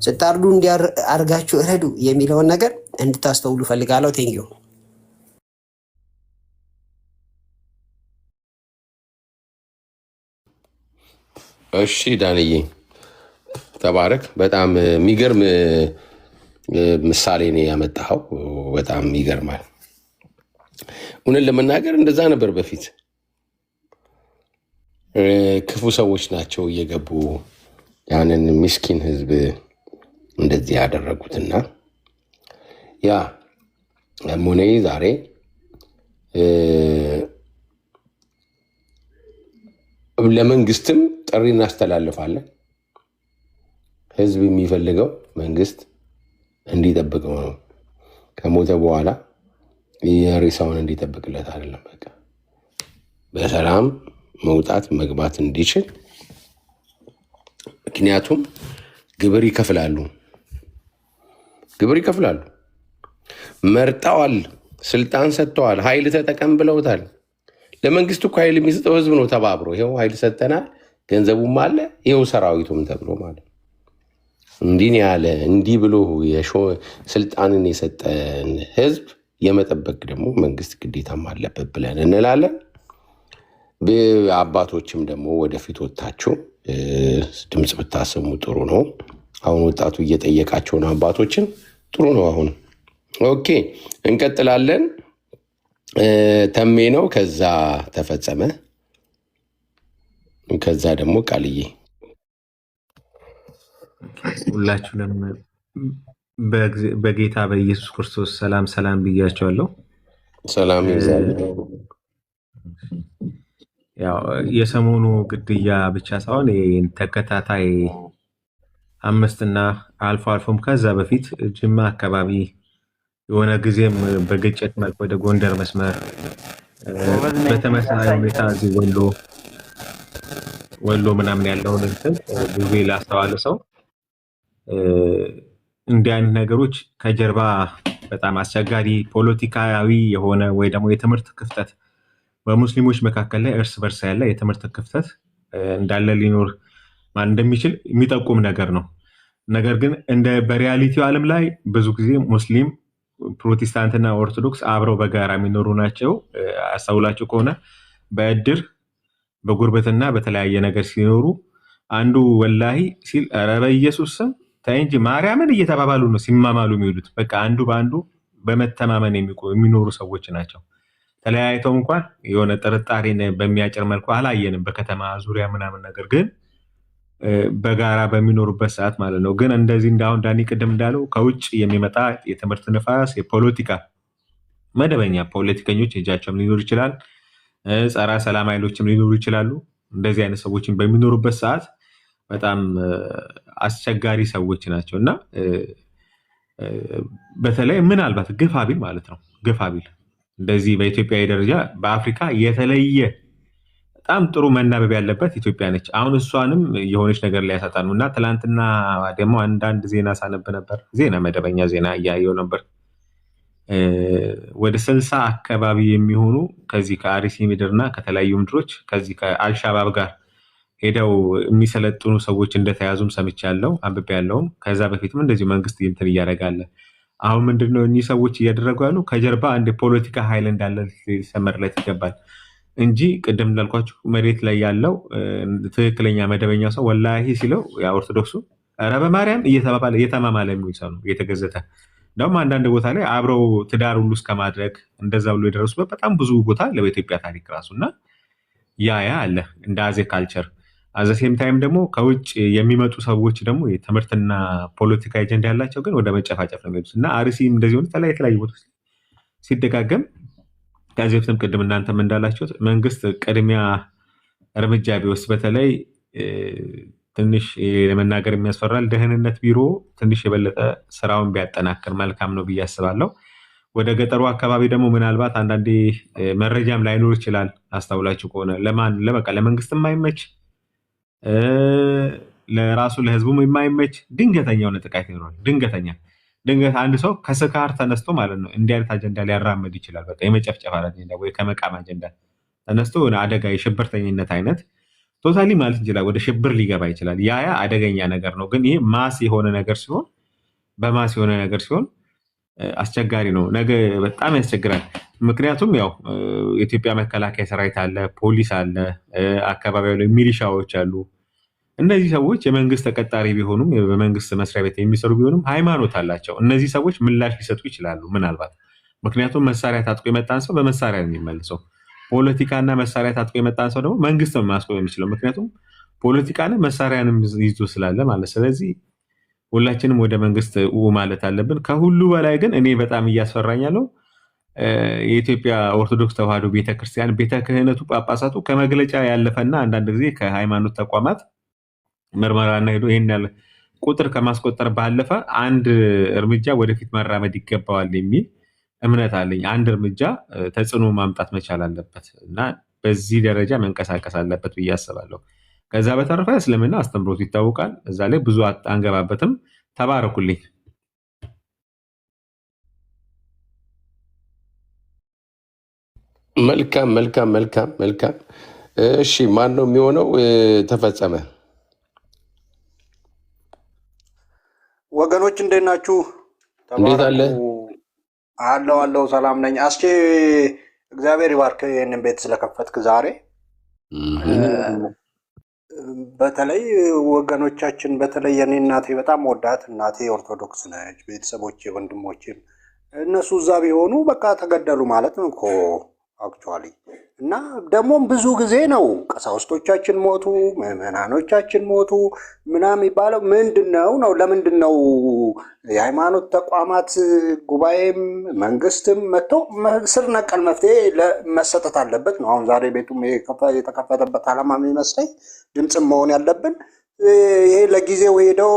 Speaker 1: ስታርዱ እንዲያርጋችሁ እረዱ የሚለውን ነገር እንድታስተውሉ ፈልጋለሁ። ቴንኪዩ።
Speaker 3: እሺ ዳንዬ ተባረክ። በጣም የሚገርም ምሳሌ ነው ያመጣኸው። በጣም ይገርማል። እውነት ለመናገር እንደዛ ነበር በፊት። ክፉ ሰዎች ናቸው እየገቡ ያንን ምስኪን ህዝብ እንደዚህ ያደረጉትና ያ ሞኔ ዛሬ ለመንግስትም ጥሪ እናስተላልፋለን። ህዝብ የሚፈልገው መንግስት እንዲጠብቀው ነው። ከሞተ በኋላ የሬሳውን እንዲጠብቅለት አይደለም። በቃ በሰላም መውጣት መግባት እንዲችል። ምክንያቱም ግብር ይከፍላሉ። መርጠዋል፣ ስልጣን ሰጥተዋል፣ ኃይል ተጠቀም ብለውታል። ለመንግስት እኮ ኃይል የሚሰጠው ህዝብ ነው ተባብሮ። ይኸው ኃይል ሰጠናል፣ ገንዘቡም አለ፣ ይኸው ሰራዊቱም ተብሎ ማለት እንዲህ ያለ እንዲህ ብሎ ስልጣንን የሰጠን ህዝብ የመጠበቅ ደግሞ መንግስት ግዴታም አለበት ብለን እንላለን። አባቶችም ደግሞ ወደፊት ወጥታችሁ ድምፅ ብታሰሙ ጥሩ ነው። አሁን ወጣቱ እየጠየቃቸው ነው አባቶችን፣ ጥሩ ነው። አሁን ኦኬ እንቀጥላለን። ተሜ ነው፣ ከዛ ተፈጸመ፣ ከዛ ደግሞ ቃልዬ
Speaker 8: ሁላችሁንም በጌታ በኢየሱስ ክርስቶስ ሰላም ሰላም ብያቸዋለሁ።
Speaker 3: ሰላም ይብዛል።
Speaker 8: ያው የሰሞኑ ግድያ ብቻ ሳይሆን ተከታታይ 5 እና አልፎ አልፎም ከዛ በፊት ጅማ አካባቢ የሆነ ጊዜም በግጭት መልክ ወደ ጎንደር መስመር በተመሳሳይ ሁኔታ እዚህ ወሎ ምናምን ያለውን እንትን ብዙ ላስተዋለ ሰው እንዲህ አይነት ነገሮች ከጀርባ በጣም አስቸጋሪ ፖለቲካዊ የሆነ ወይ ደግሞ የትምህርት ክፍተት በሙስሊሞች መካከል ላይ እርስ በርስ ያለ የትምህርት ክፍተት እንዳለ ሊኖር ማን እንደሚችል የሚጠቁም ነገር ነው። ነገር ግን እንደ በሪያሊቲው ዓለም ላይ ብዙ ጊዜ ሙስሊም ፕሮቴስታንትና ኦርቶዶክስ አብረው በጋራ የሚኖሩ ናቸው። አስተውላችሁ ከሆነ በእድር በጉርበትና በተለያየ ነገር ሲኖሩ አንዱ ወላሂ ሲል ኧረ በኢየሱስ ስም ተይ እንጂ ማርያምን እየተባባሉ ነው ሲማማሉ የሚውሉት። በቃ አንዱ በአንዱ በመተማመን የሚኖሩ ሰዎች ናቸው። ተለያይተው እንኳን የሆነ ጥርጣሬን በሚያጭር መልኩ አላየንም በከተማ ዙሪያ ምናምን። ነገር ግን በጋራ በሚኖሩበት ሰዓት ማለት ነው። ግን እንደዚህ እንዳሁን ዳኒ ቅድም እንዳለው ከውጭ የሚመጣ የትምህርት ንፋስ፣ የፖለቲካ መደበኛ ፖለቲከኞች እጃቸውም ሊኖር ይችላል፣ ጸረ ሰላም ኃይሎችም ሊኖሩ ይችላሉ። እንደዚህ አይነት ሰዎችን በሚኖሩበት ሰዓት በጣም አስቸጋሪ ሰዎች ናቸው እና በተለይ ምናልባት ግፋ ቢል ማለት ነው ግፋ ቢል እንደዚህ በኢትዮጵያ ደረጃ በአፍሪካ የተለየ በጣም ጥሩ መናበብ ያለበት ኢትዮጵያ ነች። አሁን እሷንም የሆነች ነገር ላይ ያሳጣ ነው እና ትላንትና ደግሞ አንዳንድ ዜና ሳነብ ነበር። መደበኛ ዜና እያየው ነበር። ወደ 60 አካባቢ የሚሆኑ ከዚህ ከአርሲ ምድርና ከተለያዩ ምድሮች ከዚህ ከአልሻባብ ጋር ሄደው የሚሰለጥኑ ሰዎች እንደተያዙም ሰምቻለሁ፣ አንብቤያለሁም። ከዛ በፊትም እንደዚሁ መንግስት እንትን እያደረጋለ። አሁን ምንድነው እኚህ ሰዎች እያደረጉ ያሉ ከጀርባ አንድ ፖለቲካ ኃይል እንዳለ ሊሰመርለት ይገባል እንጂ ቅድም እንዳልኳችሁ መሬት ላይ ያለው ትክክለኛ መደበኛ ሰው ወላሂ ሲለው ያ ኦርቶዶክሱ ኧረ በማርያም እየተማማለ የሚውል ሰው ነው እየተገዘተ። እንደውም አንዳንድ ቦታ ላይ አብረው ትዳር ሁሉ እስከማድረግ እንደዛ ብሎ የደረሱበት በጣም ብዙ ቦታ አለ በኢትዮጵያ ታሪክ ራሱ እና ያ አለ እንደ አዜ ካልቸር። አዘሴም ታይም ደግሞ ከውጭ የሚመጡ ሰዎች ደግሞ የትምህርትና ፖለቲካ ኤጀንዳ ያላቸው ግን ወደ መጨፋጨፍ ነው የሚሄዱት እና አርሲም እንደዚህ ሆነ የተለያዩ ቦታ ሲደጋገም ከዚህ በፊትም ቅድም እናንተም እንዳላችሁት መንግስት ቅድሚያ እርምጃ ቢወስድ በተለይ ትንሽ ለመናገር የሚያስፈራል ደህንነት ቢሮ ትንሽ የበለጠ ስራውን ቢያጠናክር መልካም ነው ብዬ አስባለሁ። ወደ ገጠሩ አካባቢ ደግሞ ምናልባት አንዳንዴ መረጃም ላይኖር ይችላል። አስተውላችሁ ከሆነ ለመንግስት የማይመች ለራሱ ለህዝቡም የማይመች ድንገተኛ የሆነ ጥቃት ይኖራል። ድንገት አንድ ሰው ከስካር ተነስቶ ማለት ነው እንዲህ አይነት አጀንዳ ሊያራምድ ይችላል። በቃ የመጨፍጨፍ አጀንዳ ወይ ከመቃም አጀንዳ ተነስቶ አደጋ የሽብርተኝነት አይነት ቶታሊ ማለት እንችላል ወደ ሽብር ሊገባ ይችላል። ያ አደገኛ ነገር ነው። ግን ይሄ ማስ የሆነ ነገር ሲሆን አስቸጋሪ ነው። ነገ በጣም ያስቸግራል። ምክንያቱም ያው የኢትዮጵያ መከላከያ ሰራዊት አለ፣ ፖሊስ አለ፣ አካባቢው ላይ ሚሊሻዎች አሉ። እነዚህ ሰዎች የመንግስት ተቀጣሪ ቢሆኑም በመንግስት መስሪያ ቤት የሚሰሩ ቢሆኑም ሃይማኖት አላቸው። እነዚህ ሰዎች ምላሽ ሊሰጡ ይችላሉ ምናልባት። ምክንያቱም መሳሪያ ታጥቆ የመጣን ሰው በመሳሪያ ነው የሚመልሰው። ፖለቲካና መሳሪያ ታጥቆ የመጣን ሰው ደግሞ መንግስት ነው ማስቆም የሚችለው። ምክንያቱም ፖለቲካንም መሳሪያንም ይዞ ስላለ ማለት። ስለዚህ ሁላችንም ወደ መንግስት ማለት አለብን። ከሁሉ በላይ ግን እኔ በጣም እያስፈራኝ ያለው የኢትዮጵያ ኦርቶዶክስ ተዋሕዶ ቤተክርስቲያን ቤተ ክህነቱ ጳጳሳቱ ከመግለጫ ያለፈና አንዳንድ ጊዜ ከሃይማኖት ተቋማት ምርመራና ሄዶ ይሄን ያለ ቁጥር ከማስቆጠር ባለፈ አንድ እርምጃ ወደፊት መራመድ ይገባዋል የሚል እምነት አለኝ። አንድ እርምጃ ተጽዕኖ ማምጣት መቻል አለበት እና በዚህ ደረጃ መንቀሳቀስ አለበት ብዬ አስባለሁ። ከዛ በተረፈ እስልምና አስተምሮቱ ይታወቃል። እዛ ላይ ብዙ አንገባበትም። ተባረኩልኝ።
Speaker 3: መልካም። እሺ ማን ነው የሚሆነው? ተፈጸመ።
Speaker 9: ወገኖች እንዴት ናችሁ?
Speaker 3: እንዴት አለ?
Speaker 9: አለው ሰላም ነኝ። አስቼ እግዚአብሔር ይባርክ ይህንን ቤት ስለከፈትክ ዛሬ። በተለይ ወገኖቻችን በተለይ የኔ እናቴ በጣም ወዳት እናቴ ኦርቶዶክስ ነች። ቤተሰቦቼ ወንድሞቼም እነሱ እዛ ቢሆኑ በቃ ተገደሉ ማለት ነው እኮ። አክቹዋሊ እና ደግሞም ብዙ ጊዜ ነው ቀሳውስቶቻችን ሞቱ፣ ምዕመናኖቻችን ሞቱ ምናምን የሚባለው ምንድን ነው? ለምንድን ነው የሃይማኖት ተቋማት ጉባኤም መንግስትም መጥቶ ስር ነቀል መፍትሄ መሰጠት አለበት ነው። አሁን ዛሬ ቤቱም የተከፈተበት ዓላማ የሚመስለኝ ድምፅም መሆን ያለብን ይሄ ለጊዜው ሄደው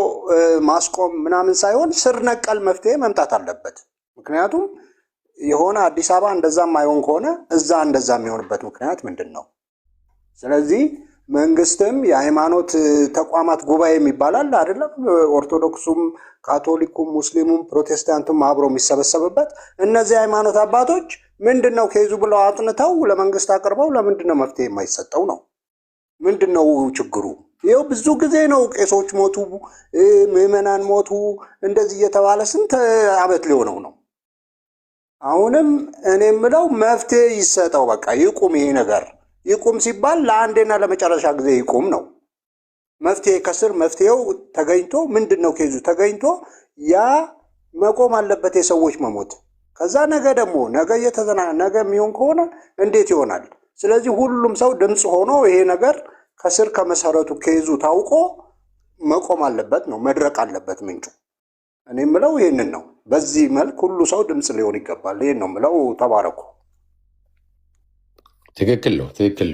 Speaker 9: ማስቆም ምናምን ሳይሆን ስር ነቀል መፍትሄ መምጣት አለበት። ምክንያቱም የሆነ አዲስ አበባ እንደዛ የማይሆን ከሆነ እዛ እንደዛ የሚሆንበት ምክንያት ምንድን ነው? ስለዚህ መንግስትም የሃይማኖት ተቋማት ጉባኤ ይባላል አይደለም? ኦርቶዶክሱም፣ ካቶሊኩም፣ ሙስሊሙም ፕሮቴስታንቱም አብሮ የሚሰበሰብበት እነዚህ ሃይማኖት አባቶች ምንድን ነው ከይዙ ብለው አጥንተው ለመንግስት አቅርበው ለምንድን ነው መፍትሄ የማይሰጠው ነው? ምንድን ነው ችግሩ? ይኸው ብዙ ጊዜ ነው ቄሶች ሞቱ፣ ምዕመናን ሞቱ እንደዚህ እየተባለ ስንት ዓመት ሊሆነው ነው። አሁንም እኔ የምለው መፍትሄ ይሰጠው። በቃ ይቁም፣ ይሄ ነገር ይቁም ሲባል ለአንዴና ለመጨረሻ ጊዜ ይቁም ነው። መፍትሄ ከስር መፍትሄው ተገኝቶ ምንድን ነው ኬዙ ተገኝቶ ያ መቆም አለበት፣ የሰዎች መሞት። ከዛ ነገ ደግሞ ነገ የሚሆን ከሆነ እንዴት ይሆናል? ስለዚህ ሁሉም ሰው ድምፅ ሆኖ ይሄ ነገር ከስር ከመሰረቱ ኬዙ ታውቆ መቆም አለበት ነው፣ መድረቅ አለበት ምንጩ። እኔ የምለው ይህንን ነው። በዚህ መልክ ሁሉ ሰው ድምፅ ሊሆን ይገባል። ይህን ነው የምለው። ተባረኩ።
Speaker 3: ትክክል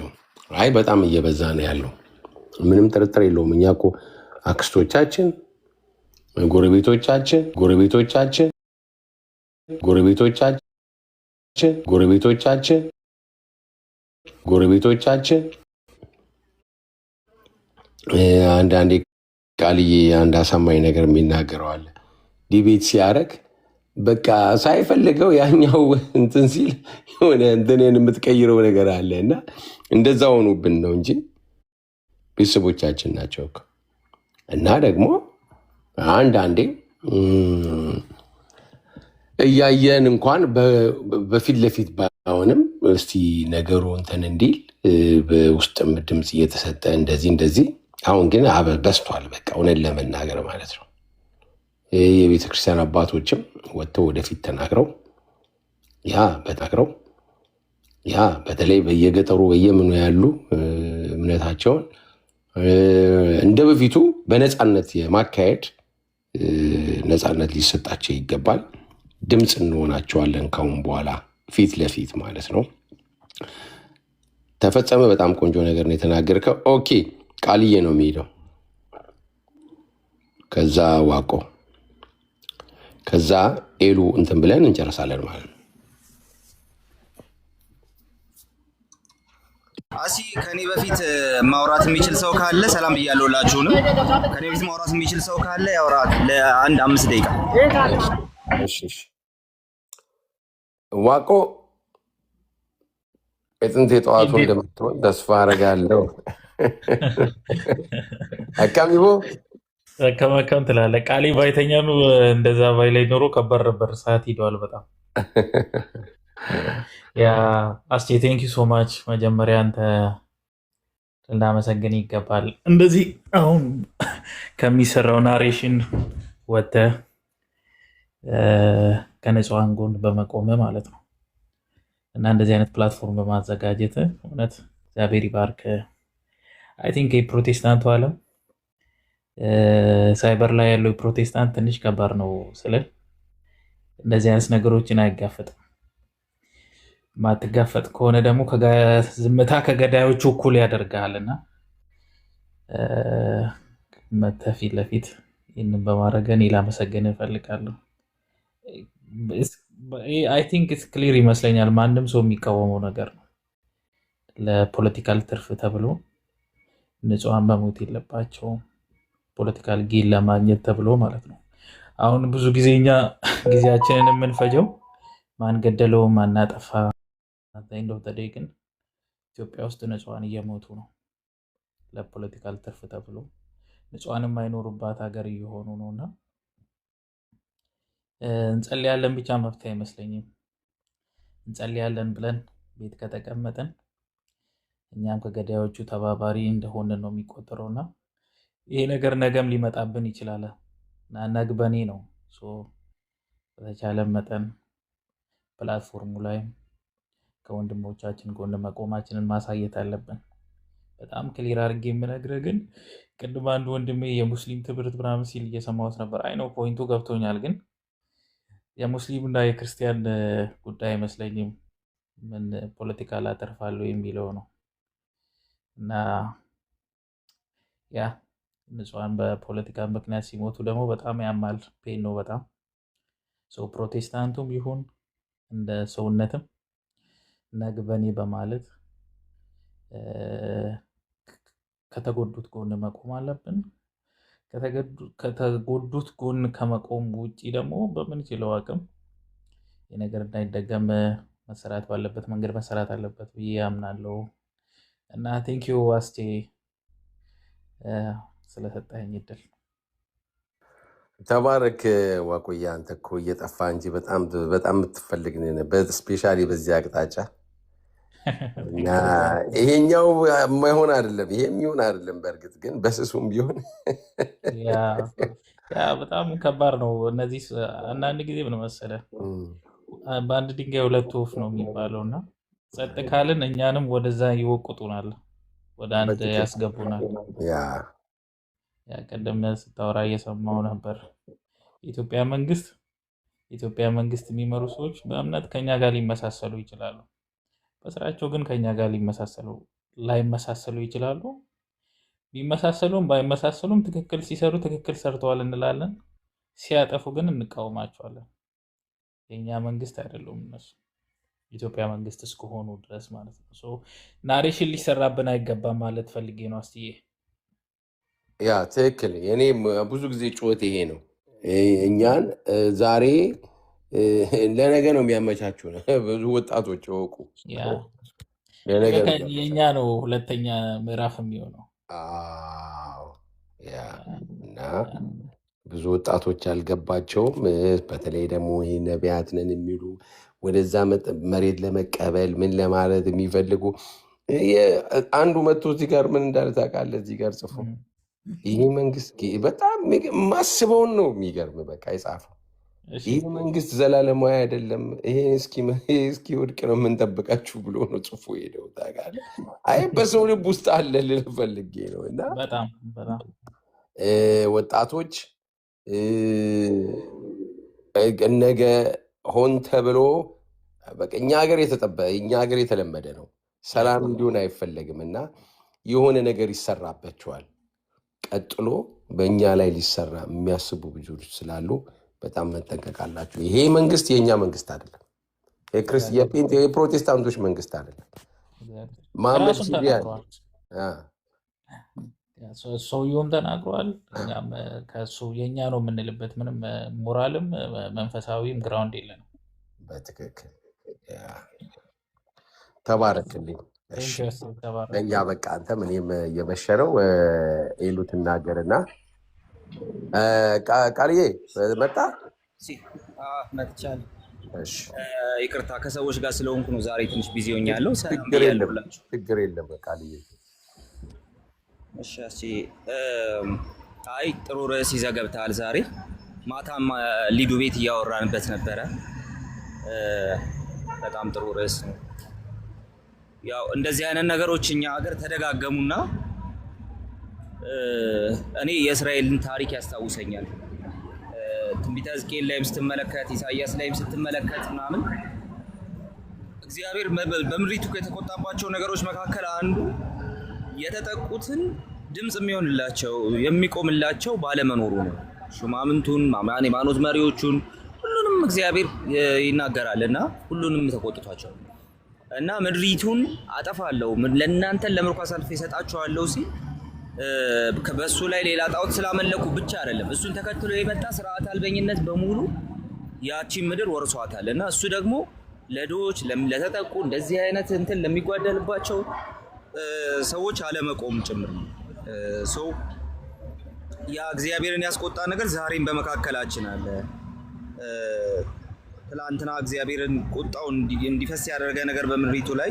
Speaker 3: ነው። አይ በጣም እየበዛ ነው ያለው፣ ምንም ጥርጥር የለውም። እኛ እኮ አክስቶቻችን፣ ጎረቤቶቻችን አንዳንዴ ቃልዬ አንድ አሳማኝ ነገር የሚናገረዋል ዲቤት ሲያደርግ በቃ ሳይፈልገው ያኛው እንትን ሲል የሆነ እንትንን የምትቀይረው ነገር አለ እና እንደዛ ሆኑብን ነው እንጂ ቤተሰቦቻችን ናቸው። እና ደግሞ አንዳንዴ እያየን እንኳን በፊት ለፊት ባይሆንም እስቲ ነገሩ እንትን እንዲል በውስጥም ድምፅ እየተሰጠ እንደዚህ አሁን ግን በስቷል። በቃ እውነት ለመናገር ማለት ነው የቤተ ክርስቲያን አባቶችም ወጥተው ወደፊት ተናግረው ያ በተለይ በየገጠሩ በየምኑ ያሉ እምነታቸውን እንደ በፊቱ በነፃነት የማካሄድ ነፃነት ሊሰጣቸው ይገባል። ድምፅ እንሆናቸዋለን ካሁን በኋላ ፊት ለፊት ማለት ነው። ተፈጸመ። በጣም ቆንጆ ነገር ነው የተናገርከው። ኦኬ ቃልዬ ነው የሚሄደው፣ ከዛ ዋቆ፣ ከዛ ኤሉ እንትን ብለን እንጨርሳለን ማለት ነው።
Speaker 10: አሲ ከኔ በፊት ማውራት የሚችል ሰው ካለ ሰላም ብያለሁ። ሁላችሁንም ከኔ በፊት ማውራት የሚችል ሰው ካለ ያውራ ለአንድ 5 ደቂቃ።
Speaker 3: እሺ ዋቆ የጥንት የጠዋቱ እንደምትሆን ተስፋ አደርጋለሁ። አካሚቦ
Speaker 11: ከመከም ትላለህ። ቃሌ ባይተኛኑ እንደዛ ባይ ላይ ኖሮ ከበር ነበር። ሰዓት ሂደዋል በጣም ያ አስቴ ቴንክ ዩ ሶ ማች። መጀመሪያ አንተ ልናመሰግን ይገባል። እንደዚህ አሁን ከሚሰራው ናሬሽን ወጥተህ ከንጹሃን ጎን በመቆም ማለት ነው እና እንደዚህ አይነት ፕላትፎርም በማዘጋጀት እውነት እግዚአብሔር ይባርክ። አይ ቲንክ የፕሮቴስታንቱ ዓለም ሳይበር ላይ ያለው የፕሮቴስታንት ትንሽ ከባድ ነው ስልል እንደዚህ አይነት ነገሮችን አይጋፈጥም። ማትጋፈጥ ከሆነ ደግሞ ዝምታ ከገዳዮቹ እኩል ያደርጋልና መተህ ፊት ለፊት ይህንን በማድረግ እኔ ላመሰግን እፈልጋለሁ። አይ ቲንክ ኢትስ ክሊር ይመስለኛል። ማንም ሰው የሚቃወመው ነገር ነው። ለፖለቲካል ትርፍ ተብሎ ንጹሃን መሞት የለባቸውም። ፖለቲካል ጌን ለማግኘት ተብሎ ማለት ነው። አሁን ብዙ ጊዜ እኛ ጊዜያችንን የምንፈጀው ማን ገደለው ማን አጠፋ። ኤንድ ኦፍ ዘ ዴይ ግን ኢትዮጵያ ውስጥ ንጹሃን እየሞቱ ነው። ለፖለቲካል ትርፍ ተብሎ ንጹሃን የማይኖሩባት ሀገር እየሆኑ ነውና እንጸልያለን ብቻ መፍትሄ አይመስለኝም። እንጸልያለን ብለን ቤት ከተቀመጠን እኛም ከገዳዮቹ ተባባሪ እንደሆነ ነው የሚቆጠረውና ይሄ ነገር ነገም ሊመጣብን ይችላል እና ነግበኔ ነው። በተቻለ መጠን ፕላትፎርሙ ላይ ከወንድሞቻችን ጎን መቆማችንን ማሳየት አለብን። በጣም ክሊር አድርጌ የምነግርህ ግን ቅድም አንድ ወንድሜ የሙስሊም ትምህርት ምናምን ሲል እየሰማሁት ነበር። አይ ነው ፖይንቱ ገብቶኛል፣ ግን የሙስሊምና የክርስቲያን ጉዳይ አይመስለኝም ምን ፖለቲካ ላተርፋለሁ የሚለው ነው። እና ያ ንጹሐን በፖለቲካ ምክንያት ሲሞቱ ደግሞ በጣም ያማል፣ ፔን ነው በጣም ሰው ፕሮቴስታንቱም ይሁን እንደ ሰውነትም ነግበኔ በማለት ከተጎዱት ጎን መቆም አለብን። ከተጎዱት ጎን ከመቆም ውጪ ደግሞ በምንችለው አቅም የነገር እንዳይደገም መሰራት ባለበት መንገድ መሰራት አለበት ብዬ አምናለሁ። እና ቴንኪዩ አስቴ ስለሰጠኝ እድል።
Speaker 3: ተባረክ ዋቆያ። አንተ እኮ እየጠፋ እንጂ በጣም የምትፈልግ ስፔሻሊ በዚህ አቅጣጫ እና ይሄኛው የማይሆን አይደለም፣ ይሄ የሚሆን አይደለም። በእርግጥ ግን በስሱም ቢሆን
Speaker 11: ያ በጣም ከባድ ነው። እነዚህ አንዳንድ ጊዜ ምን መሰለህ በአንድ ድንጋይ ሁለት ወፍ ነው የሚባለው እና ጸጥ ካልን እኛንም ወደዛ ይወቁጡናል፣ ወደ አንድ ያስገቡናል። ያ ቀደም ስታወራ እየሰማው ነበር። የኢትዮጵያ መንግስት የሚመሩ ሰዎች በእምነት ከኛ ጋር ሊመሳሰሉ ይችላሉ፣ በስራቸው ግን ከኛ ጋር ላይመሳሰሉ ይችላሉ። ቢመሳሰሉም ባይመሳሰሉም ትክክል ሲሰሩ ትክክል ሰርተዋል እንላለን፣ ሲያጠፉ ግን እንቃወማቸዋለን። የኛ መንግስት አይደሉም እነሱ፣ ኢትዮጵያ መንግስት እስከሆኑ ድረስ ማለት ነው። ሶ ናሬሽን ሊሰራብን አይገባም ማለት ፈልጌ ነው አስትዬ።
Speaker 3: ያ ትክክል። እኔ ብዙ ጊዜ ጩኸት ይሄ ነው። እኛን ዛሬ ለነገ ነው የሚያመቻቹ ነው። ብዙ ወጣቶች ወቁ
Speaker 11: የኛ ነው ሁለተኛ ምዕራፍ የሚሆነው።
Speaker 3: እና ብዙ ወጣቶች አልገባቸውም። በተለይ ደግሞ ይሄ ነቢያት ነን የሚሉ ወደዛ መሬት ለመቀበል ምን ለማለት የሚፈልጉ አንዱ መጥቶ እዚህ ጋር ምን እንዳለ ታውቃለህ? እዚህ ጋር ጽፎ ይህ መንግስት በጣም ማስበውን ነው የሚገርም በቃ የጻፈው። ይህ መንግስት ዘላለማዊ አይደለም፣ ይሄ እስኪ ወድቅ ነው የምንጠብቃችሁ ብሎ ነው ጽፎ ሄደው ታውቃለህ? አይ በሰው ልብ ውስጥ አለ ልል ፈልጌ ነው። እና ወጣቶች ነገ ሆን ተብሎ በቃ እኛ ሀገር የተለመደ ነው፣ ሰላም እንዲሆን አይፈለግም እና የሆነ ነገር ይሰራባቸዋል። ቀጥሎ በእኛ ላይ ሊሰራ የሚያስቡ ብዙዎች ስላሉ በጣም መጠንቀቅ አላችሁ። ይሄ መንግስት የእኛ መንግስት አይደለም፣ የፕሮቴስታንቶች መንግስት አይደለም። ማመድ
Speaker 11: ሰውየውም ተናግሯል። እኛም ከሱ የእኛ ነው የምንልበት ምንም ሞራልም መንፈሳዊም ግራውንድ የለንም።
Speaker 3: በትክክል ተባረክልኝ። እኛ በቃ አንተ ምንም የመሸረው ኤሉ ትናገርና ቃልዬ መጣ
Speaker 10: መጥቻለሁ። ይቅርታ ከሰዎች ጋር ስለሆንኩ ነው ዛሬ ትንሽ ቢዚ ሆኛለሁ።
Speaker 3: ችግር የለም ቃልዬ።
Speaker 10: እሺ አይ ጥሩ ርዕስ ይዘህ ገብተሃል ዛሬ። ማታም ሊዱ ቤት እያወራንበት ነበረ። በጣም ጥሩ ርዕስ ነው። ያው እንደዚህ አይነት ነገሮች እኛ ሀገር ተደጋገሙና እኔ የእስራኤልን ታሪክ ያስታውሰኛል። ትንቢተ ሕዝቅኤል ላይም ስትመለከት፣ ኢሳያስ ላይም ስትመለከት ምናምን እግዚአብሔር በምድሪቱ ከተቆጣባቸው ነገሮች መካከል አንዱ የተጠቁትን ድምፅ የሚቆምላቸው ባለመኖሩ ነው። ሹማምንቱን፣ ሃይማኖት መሪዎቹን ሁሉንም እግዚአብሔር ይናገራል እና ሁሉንም ተቆጥቷቸው እና ምድሪቱን አጠፋለሁ ለእናንተን ለምርኮ አሳልፌ እሰጣቸዋለሁ ሲል በእሱ ላይ ሌላ ጣዖት ስላመለኩ ብቻ አይደለም። እሱን ተከትሎ የመጣ ስርዓት አልበኝነት በሙሉ ያቺን ምድር ወርሷታል እና እሱ ደግሞ ለድሆች ለተጠቁ እንደዚህ አይነት እንትን ለሚጓደልባቸው ሰዎች አለመቆም ጭምር ነው። ሰው ያ እግዚአብሔርን ያስቆጣ ነገር ዛሬም በመካከላችን አለ። ትላንትና እግዚአብሔርን ቁጣው እንዲፈስ ያደረገ ነገር በምድሪቱ ላይ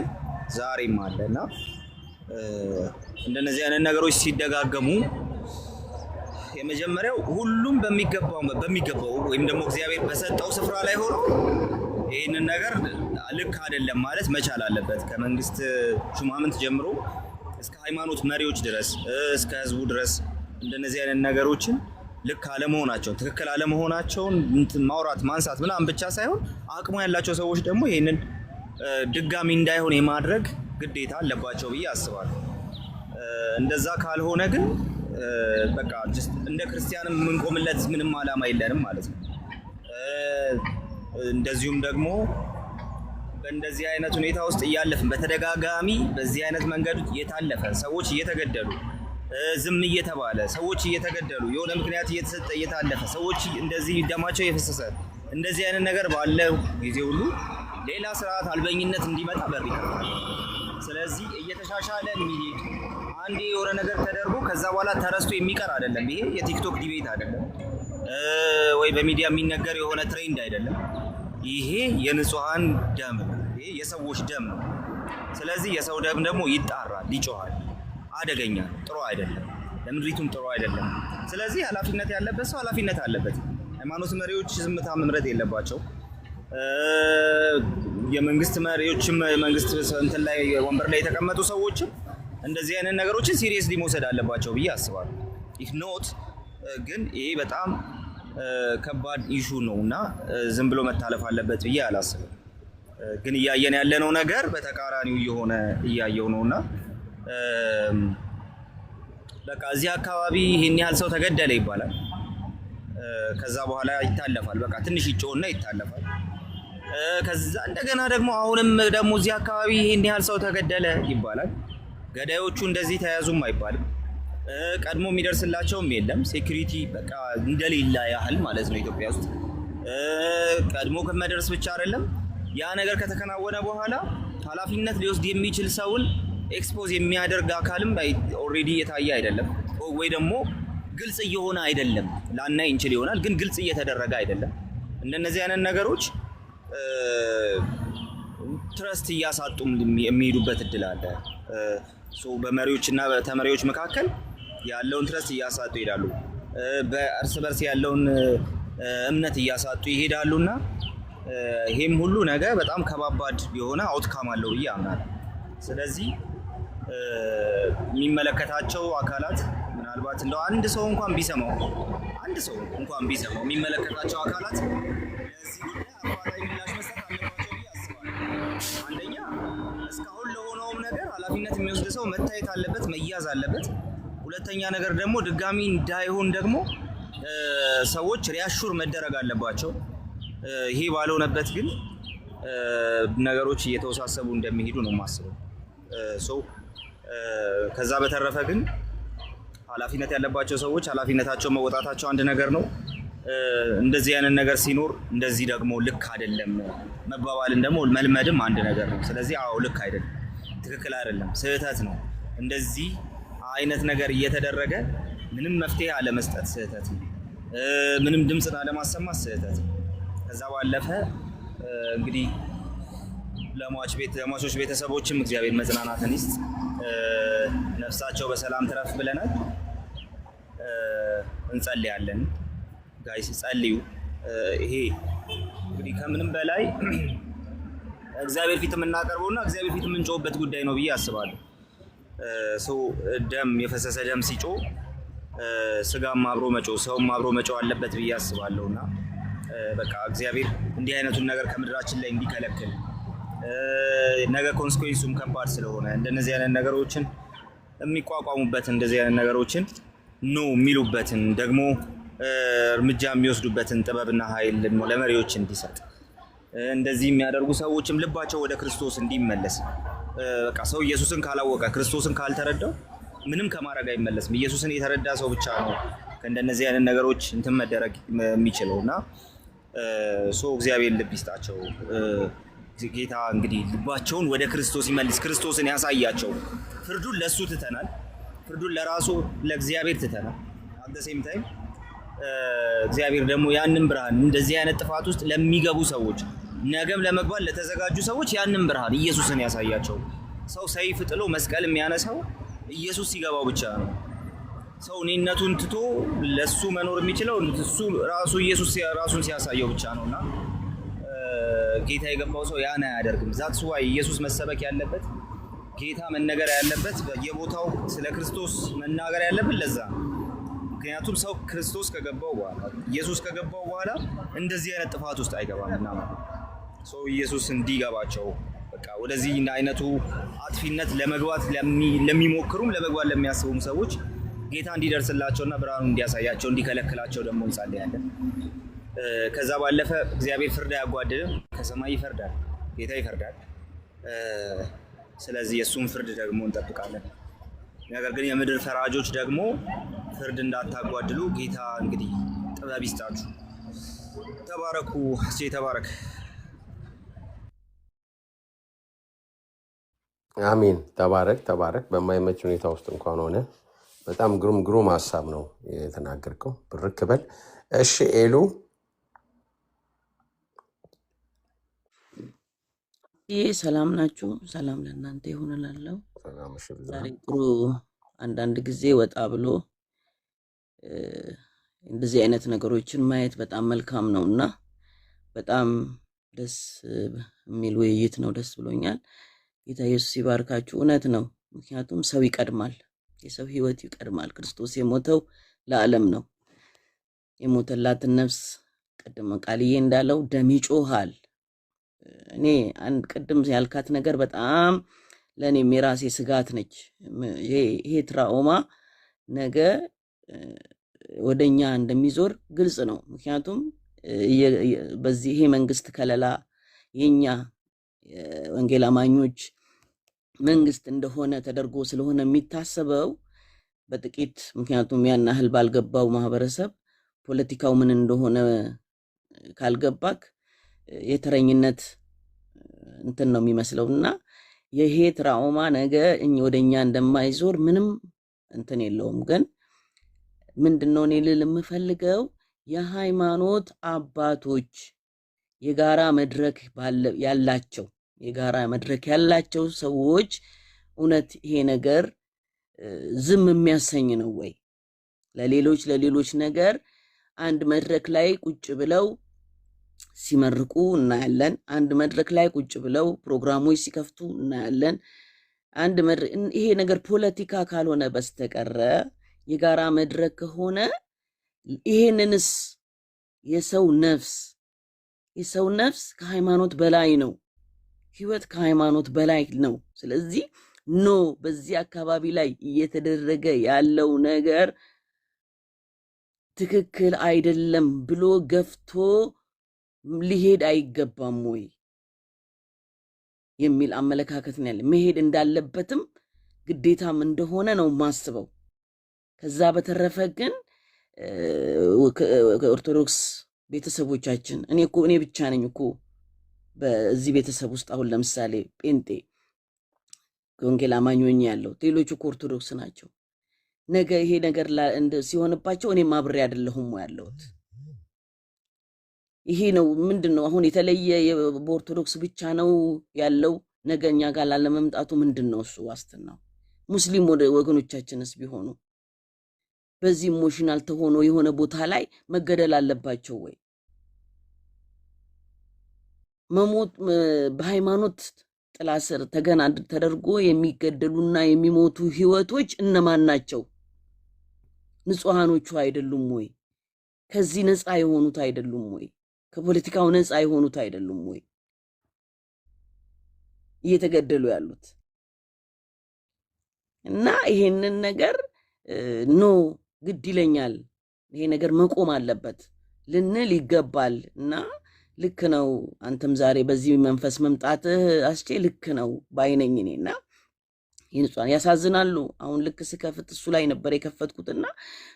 Speaker 10: ዛሬም አለ እና እንደነዚህ አይነት ነገሮች ሲደጋገሙ የመጀመሪያው ሁሉም በሚገባው ወይም ደግሞ እግዚአብሔር በሰጠው ስፍራ ላይ ሆኖ ይህንን ነገር ልክ አይደለም ማለት መቻል አለበት። ከመንግስት ሹማምንት ጀምሮ እስከ ሃይማኖት መሪዎች ድረስ እስከ ህዝቡ ድረስ እንደነዚህ አይነት ነገሮችን ልክ አለመሆናቸውን ትክክል አለመሆናቸውን ማውራት ማንሳት ምናምን ብቻ ሳይሆን አቅሙ ያላቸው ሰዎች ደግሞ ይህንን ድጋሚ እንዳይሆን የማድረግ ግዴታ አለባቸው ብዬ አስባለሁ። እንደዛ ካልሆነ ግን በቃ እንደ ክርስቲያንም የምንቆምለት ምንም ዓላማ የለንም ማለት ነው። እንደዚሁም ደግሞ በእንደዚህ አይነት ሁኔታ ውስጥ እያለፍን በተደጋጋሚ በዚህ አይነት መንገድ እየታለፈ ሰዎች እየተገደሉ ዝም እየተባለ ሰዎች እየተገደሉ የሆነ ምክንያት እየተሰጠ እየታለፈ ሰዎች እንደዚህ ደማቸው እየፈሰሰ እንደዚህ አይነት ነገር ባለ ጊዜ ሁሉ ሌላ ስርዓት አልበኝነት እንዲመጣ በር ይከፍታል። ስለዚህ እየተሻሻለ የሚሄድ አንዴ የሆነ ነገር ተደርጎ ከዛ በኋላ ተረስቶ የሚቀር አይደለም። ይሄ የቲክቶክ ዲቤት አይደለም ወይ በሚዲያ የሚነገር የሆነ ትሬንድ አይደለም። ይሄ የንጹሃን ደም ነው። ይሄ የሰዎች ደም ነው። ስለዚህ የሰው ደም ደግሞ ይጣራል፣ ይጮሃል። አደገኛ ነው፣ ጥሩ አይደለም፣ ለምድሪቱም ጥሩ አይደለም። ስለዚህ ኃላፊነት ያለበት ሰው ኃላፊነት አለበት። ሃይማኖት መሪዎች ዝምታ መምረጥ የለባቸው። የመንግስት መሪዎችም መንግስት እንትን ላይ ወንበር ላይ የተቀመጡ ሰዎችም እንደዚህ አይነት ነገሮችን ሲሪየስሊ መውሰድ አለባቸው ብዬ አስባለሁ። ኢፍ ኖት ግን ይሄ በጣም ከባድ ኢሹ ነው እና ዝም ብሎ መታለፍ አለበት ብዬ አላስብም። ግን እያየን ያለነው ነገር በተቃራኒው እየሆነ እያየው ነውና በቃ እዚህ አካባቢ ይሄን ያህል ሰው ተገደለ ይባላል። ከዛ በኋላ ይታለፋል። በቃ ትንሽ ይጮህና ይታለፋል። ከዛ እንደገና ደግሞ አሁንም ደግሞ እዚህ አካባቢ ይሄን ያህል ሰው ተገደለ ይባላል። ገዳዮቹ እንደዚህ ተያዙም አይባልም። ቀድሞ የሚደርስላቸውም የለም። ሴኩሪቲ በቃ እንደሌላ ያህል ማለት ነው ኢትዮጵያ ውስጥ። ቀድሞ ከመድረስ ብቻ አይደለም ያ ነገር ከተከናወነ በኋላ ኃላፊነት ሊወስድ የሚችል ሰውን ኤክስፖዝ የሚያደርግ አካልም ኦልሬዲ የታየ አይደለም፣ ወይ ደግሞ ግልጽ እየሆነ አይደለም። ላናይ እንችል ይሆናል ግን ግልጽ እየተደረገ አይደለም። እንደነዚህ አይነት ነገሮች ትረስት እያሳጡም የሚሄዱበት እድል አለ። በመሪዎችና በተመሪዎች መካከል ያለውን ትረስት እያሳጡ ይሄዳሉ። በእርስ በርስ ያለውን እምነት እያሳጡ ይሄዳሉና ይሄም ሁሉ ነገር በጣም ከባባድ የሆነ አውትካም አለው ብዬ አምናለሁ። ስለዚህ የሚመለከታቸው አካላት ምናልባት እንደው አንድ ሰው እንኳን ቢሰማው የሚመለከታቸው አካላት ለዚህ ጉዳይ አፋጣኝ ምላሽ መስጠት አለባቸው ብዬ አስባለሁ። አንደኛ እስካሁን ለሆነውም ነገር ኃላፊነት የሚወስድ ሰው መታየት አለበት፣ መያዝ አለበት። ሁለተኛ ነገር ደግሞ ድጋሚ እንዳይሆን ደግሞ ሰዎች ሪያሹር መደረግ አለባቸው። ይሄ ባልሆነበት ግን ነገሮች እየተወሳሰቡ እንደሚሄዱ ነው የማስበው። ከዛ በተረፈ ግን ኃላፊነት ያለባቸው ሰዎች ኃላፊነታቸው መወጣታቸው አንድ ነገር ነው። እንደዚህ አይነት ነገር ሲኖር እንደዚህ ደግሞ ልክ አይደለም መባባልን ደግሞ መልመድም አንድ ነገር ነው። ስለዚህ አዎ ልክ አይደለም፣ ትክክል አይደለም፣ ስህተት ነው። እንደዚህ አይነት ነገር እየተደረገ ምንም መፍትሄ አለመስጠት ስህተት ነው። ምንም ድምፅን አለማሰማት ስህተት ነው። ከዛ ባለፈ እንግዲህ ለሟቾች ቤተሰቦችም እግዚአብሔር መጽናናትን ይስጥ፣ ነፍሳቸው በሰላም ትረፍ ብለናል። እንጸልያለን። ጋይስ ጸልዩ። ይሄ እንግዲህ ከምንም በላይ እግዚአብሔር ፊት የምናቀርበውና እግዚአብሔር ፊት የምንጮህበት ጉዳይ ነው ብዬ አስባለሁ። ደም የፈሰሰ ደም ሲጮህ ስጋም አብሮ መጮህ ሰውም አብሮ መጮህ አለበት ብዬ አስባለሁና በቃ እግዚአብሔር እንዲህ አይነቱን ነገር ከምድራችን ላይ እንዲከለክል ነገ ኮንስኮንሱም ከባድ ስለሆነ እንደነዚህ አይነት ነገሮችን የሚቋቋሙበትን እንደዚህ አይነት ነገሮችን ነው የሚሉበትን ደግሞ እርምጃ የሚወስዱበትን ጥበብና ኃይል ለመሪዎች እንዲሰጥ እንደዚህ የሚያደርጉ ሰዎችም ልባቸው ወደ ክርስቶስ እንዲመለስ በቃ ሰው ኢየሱስን ካላወቀ ክርስቶስን ካልተረዳው ምንም ከማድረግ አይመለስም። ኢየሱስን የተረዳ ሰው ብቻ ነው ከእንደነዚህ አይነት ነገሮች እንትን መደረግ የሚችለው እና እግዚአብሔር ልብ ይስጣቸው። ጌታ እንግዲህ ልባቸውን ወደ ክርስቶስ ይመልስ፣ ክርስቶስን ያሳያቸው። ፍርዱን ለሱ ትተናል፣ ፍርዱን ለራሱ ለእግዚአብሔር ትተናል። አት ሴም ታይም እግዚአብሔር ደግሞ ያንን ብርሃን እንደዚህ አይነት ጥፋት ውስጥ ለሚገቡ ሰዎች ነገም ለመግባት ለተዘጋጁ ሰዎች ያንን ብርሃን ኢየሱስን ያሳያቸው። ሰው ሰይፍ ጥሎ መስቀል የሚያነሳው ኢየሱስ ሲገባው ብቻ ነው። ሰው እኔነቱን ትቶ ለሱ መኖር የሚችለው እሱ ራሱ ኢየሱስ ራሱን ሲያሳየው ብቻ ነውና ጌታ የገባው ሰው ያን አያደርግም። ዛትስ ዋይ ኢየሱስ መሰበክ ያለበት ጌታ መነገር ያለበት በየቦታው ስለ ክርስቶስ መናገር ያለበት ለዛ ነው። ምክንያቱም ሰው ክርስቶስ ከገባው በኋላ ኢየሱስ ከገባው በኋላ እንደዚህ አይነት ጥፋት ውስጥ አይገባምና ሰው ኢየሱስ እንዲገባቸው በቃ ወደዚህ አይነቱ አጥፊነት ለመግባት ለሚሞክሩም ለመግባት ለሚያስቡም ሰዎች ጌታ እንዲደርስላቸውና ብርሃኑ እንዲያሳያቸው እንዲከለክላቸው ደግሞ እንጸልያለን። ከዛ ባለፈ እግዚአብሔር ፍርድ አያጓድልም፣ ከሰማይ ይፈርዳል፣ ጌታ ይፈርዳል። ስለዚህ የእሱን ፍርድ ደግሞ እንጠብቃለን። ነገር ግን የምድር ፈራጆች ደግሞ ፍርድ እንዳታጓድሉ ጌታ እንግዲህ ጥበብ ይስጣችሁ። ተባረኩ። ተባረክ።
Speaker 3: አሜን። ተባረክ ተባረክ። በማይመች ሁኔታ ውስጥ እንኳን ሆነ በጣም ግሩም ሀሳብ ነው የተናገርከው። ብርክ በል። እሺ ኤሉ
Speaker 12: ይህ ሰላም ናችሁ? ሰላም ለእናንተ ይሁን እላለሁ። ዛሬ ጥሩ አንዳንድ ጊዜ ወጣ ብሎ እንደዚህ አይነት ነገሮችን ማየት በጣም መልካም ነው እና በጣም ደስ የሚል ውይይት ነው። ደስ ብሎኛል። ጌታ ኢየሱስ ይባርካችሁ። እውነት ነው። ምክንያቱም ሰው ይቀድማል፣ የሰው ህይወት ይቀድማል። ክርስቶስ የሞተው ለዓለም ነው። የሞተላትን ነፍስ ቅድም ቃልዬ እንዳለው ደም ይጮሃል። እኔ አንድ ቅድም ያልካት ነገር በጣም ለእኔም የራሴ ስጋት ነች። ይሄ ትራውማ ነገ ወደኛ እንደሚዞር ግልጽ ነው። ምክንያቱም በዚህ ይሄ መንግስት ከለላ የኛ ወንጌል አማኞች መንግስት እንደሆነ ተደርጎ ስለሆነ የሚታሰበው በጥቂት ምክንያቱም ያን ያህል ባልገባው ማህበረሰብ ፖለቲካው ምን እንደሆነ ካልገባክ የተረኝነት እንትን ነው የሚመስለውና ይሄ ትራውማ ነገ ወደኛ እንደማይዞር ምንም እንትን የለውም። ግን ምንድነው እኔ ልል የምፈልገው የሃይማኖት አባቶች የጋራ መድረክ ያላቸው ሰዎች እውነት ይሄ ነገር ዝም የሚያሰኝ ነው ወይ? ለሌሎች ነገር አንድ መድረክ ላይ ቁጭ ብለው ሲመርቁ እናያለን። አንድ መድረክ ላይ ቁጭ ብለው ፕሮግራሞች ሲከፍቱ እናያለን። ይሄ ነገር ፖለቲካ ካልሆነ በስተቀረ የጋራ መድረክ ከሆነ ይሄንንስ የሰው ነፍስ ከሃይማኖት በላይ ነው። ህይወት ከሃይማኖት በላይ ነው። ስለዚህ በዚህ አካባቢ ላይ እየተደረገ ያለው ነገር ትክክል አይደለም ብሎ ገፍቶ ሊሄድ አይገባም ወይ የሚል አመለካከት ነው ያለ። መሄድ እንዳለበትም ግዴታም እንደሆነ ነው ማስበው። ከዛ በተረፈ ግን ኦርቶዶክስ ቤተሰቦቻችን እኔ ብቻ ነኝ እኮ በዚህ ቤተሰብ ውስጥ አሁን ለምሳሌ ጴንጤ ወንጌል አማኝ ሆኜ ያለው ሌሎቹ ኦርቶዶክስ ናቸው። ነገ ይሄ ነገር ሲሆንባቸው እኔም አብሬ አይደለሁም ያለሁት። ይሄ ነው ምንድነው አሁን የተለየ በኦርቶዶክስ ብቻ ነው ያለው ነገ እኛ ጋር ላለመምጣቱ ምንድነው እሱ ዋስትናው? ሙስሊም ወገኖቻችንስ ቢሆኑ በዚህ ኢሞሽናል ተሆኖ የሆነ ቦታ ላይ መገደል አለባቸው ወይ? መሞት በሃይማኖት ጥላ ስር ተገና ተደርጎ የሚገደሉና የሚሞቱ ህይወቶች እነማን ናቸው? ንጹሃኖቹ አይደሉም ወይ? ከዚህ ነፃ የሆኑት አይደሉም ወይ? ከፖለቲካው ነፃ የሆኑት አይደሉም ወይ እየተገደሉ ያሉት? እና ይሄንን ነገር ግድ ይለኛል፣ ይሄ ነገር መቆም አለበት ልንል ይገባል። እና ልክ ነው አንተም ዛሬ በዚህ መንፈስ መምጣትህ አስቼ ልክ ነው ባይነኝ እኔና ይንጿን ያሳዝናሉ። አሁን ልክ ስከፍት እሱ ላይ ነበር የከፈትኩትና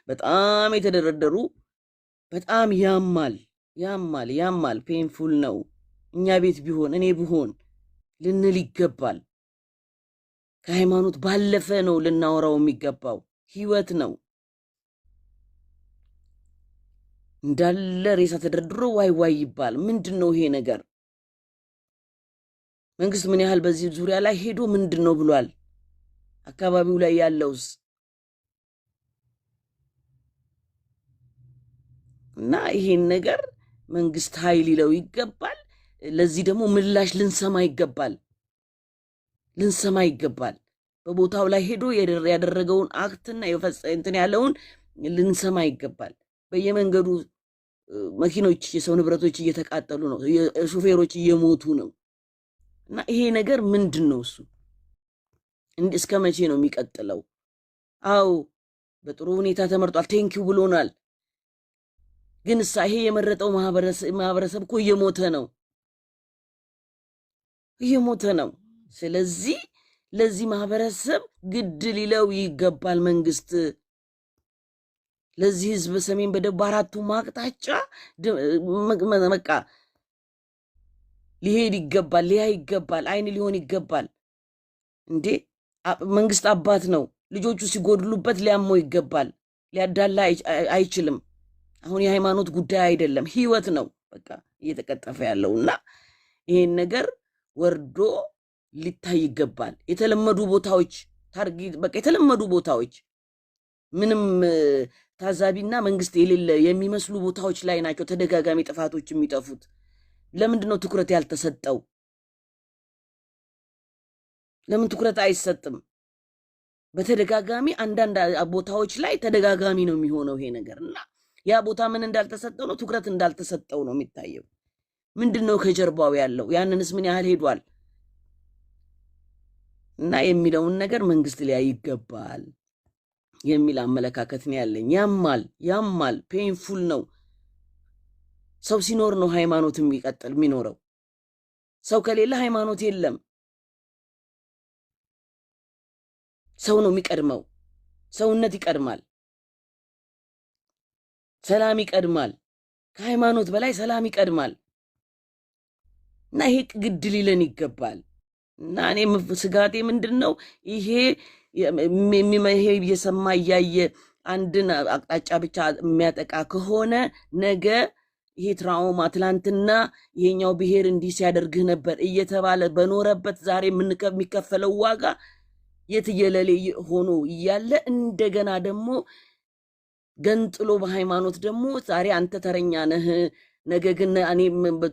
Speaker 12: በጣም የተደረደሩ በጣም ያማል ፔንፉል ነው። እኛ ቤት ቢሆን እኔ ብሆን ልንል ይገባል። ከሃይማኖት ባለፈ ነው ልናወራው የሚገባው። ህይወት ነው። እንዳለ ሬሳ ተደርድሮ ዋይ ይባል። ምንድነው ይሄ ነገር? መንግስት ምን ያህል በዚህ ዙሪያ ላይ ሄዶ ምንድነው ብሏል? አካባቢው ላይ ያለውስ? እና ይሄን ነገር መንግስት ኃይል ይለው ይገባል። ለዚህ ደግሞ ምላሽ ልንሰማ ይገባል። በቦታው ላይ ሄዶ ያደረገውን አክትና እንትን ያለውን ልንሰማ ይገባል። በየመንገዱ መኪኖች፣ የሰው ንብረቶች እየተቃጠሉ ነው፣ ሹፌሮች እየሞቱ ነው። እና ይሄ ነገር ምንድን ነው? እሱ እስከ መቼ ነው የሚቀጥለው? አዎ በጥሩ ሁኔታ ተመርጧል፣ ቴንኪው ብሎናል። ግን እሳ ይሄ የመረጠው ማህበረሰብ እኮ እየሞተ ነው። ስለዚህ ለዚህ ማህበረሰብ ግድ ሊለው ይገባል። መንግስት ለዚህ ህዝብ በሰሜን በደቡብ አራቱም አቅጣጫ በቃ ሊሄድ ይገባል፣ ሊያይ ይገባል፣ አይን ሊሆን ይገባል። እንዴ መንግስት አባት ነው። ልጆቹ ሲጎድሉበት ሊያመው ይገባል። ሊያዳላ አይችልም። አሁን የሃይማኖት ጉዳይ አይደለም፣ ህይወት ነው በቃ እየተቀጠፈ ያለውና ይሄን ነገር ወርዶ ሊታይ ይገባል። የተለመዱ ቦታዎች ታርጌት በቃ የተለመዱ ቦታዎች ምንም ታዛቢና መንግስት የሌለ የሚመስሉ ቦታዎች ላይ ናቸው ተደጋጋሚ ጥፋቶች የሚጠፉት። ለምንድን ነው ትኩረት ያልተሰጠው? ለምን ትኩረት አይሰጥም? በተደጋጋሚ አንዳንድ ቦታዎች ላይ ተደጋጋሚ ነው የሚሆነው ይሄ ነገርና ያ ቦታ ምን እንዳልተሰጠው ነው፣ ትኩረት እንዳልተሰጠው ነው የሚታየው። ምንድነው ከጀርባው ያለው? ያንንስ ምን ያህል ሄዷል እና የሚለውን ነገር መንግስት ሊያይ ይገባል የሚል አመለካከት ነው ያለኝ። ያማል፣ ፔንፉል ነው። ሰው ሲኖር ነው ሃይማኖት የሚኖረው። ሰው ከሌለ ሃይማኖት የለም። ሰው ነው የሚቀድመው። ሰውነት ይቀድማል፣ ሰላም ይቀድማል። ከሃይማኖት በላይ ሰላም ይቀድማል እና ይሄ ግድ ሊለን ይገባል። እና እኔ ስጋቴ ምንድነው ይሄ እየሰማ እያየ አንድን አቅጣጫ ብቻ የሚያጠቃ ከሆነ ነገ ይሄ ትራውማ ትላንትና ይሄኛው ብሔር እንዲህ ሲያደርግህ ነበር እየተባለ በኖረበት ዛሬ የሚከፈለው ዋጋ የትየለሌ ሆኖ እያለ እንደገና ደግሞ ገንጥሎ በሃይማኖት ደግሞ ዛሬ አንተ ተረኛ ነህ፣ ነገ ግን እኔ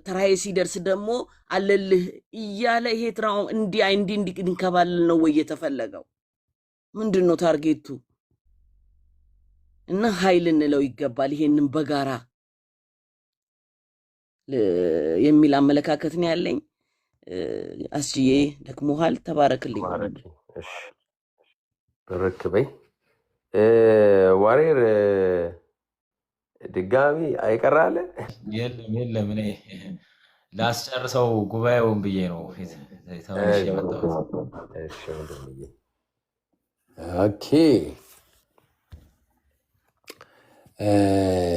Speaker 12: ተራዬ ሲደርስ ደግሞ አለልህ እያለ ይሄ ትራውማ እንዲንከባለል ነው ወይ የተፈለገው? ምንድነው ታርጌቱ? እና ኃይል እንለው ይገባል ይሄንን በጋራ የሚል አመለካከት ነው ያለኝ። አስዬ ደክሞሃል፣ ተባረክልኝ።
Speaker 3: እሺ በረክበኝ ዋሬር ድጋሚ አይቀራለ?
Speaker 7: የለም እኔ ላስጨርሰው ጉባኤውን ብዬ ነው ተመልሼ የመጣሁት።
Speaker 3: እሺ ወንድምዬ ኦኬ።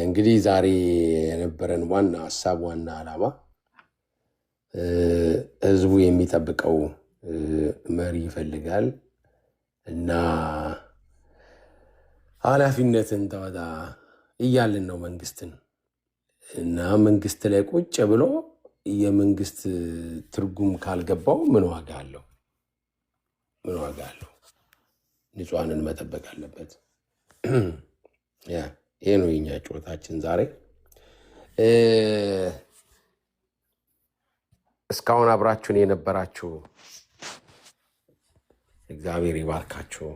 Speaker 3: እንግዲህ ዛሬ የነበረን ዋና ሀሳብ ዋና ዓላማ ህዝቡ የሚጠብቀው መሪ ይፈልጋል እና ኃላፊነትን ተወጣ እያልን ነው መንግስትን እና መንግስት ላይ ቁጭ ብሎ የመንግስት ትርጉም ካልገባው ምን ዋጋ አለው? ንጹሃንን መጠበቅ አለበት። ይሄ ነው የኛ ጩኸታችን ዛሬ። እስካሁን አብራችሁን የነበራችሁ እግዚአብሔር ይባርካችሁ።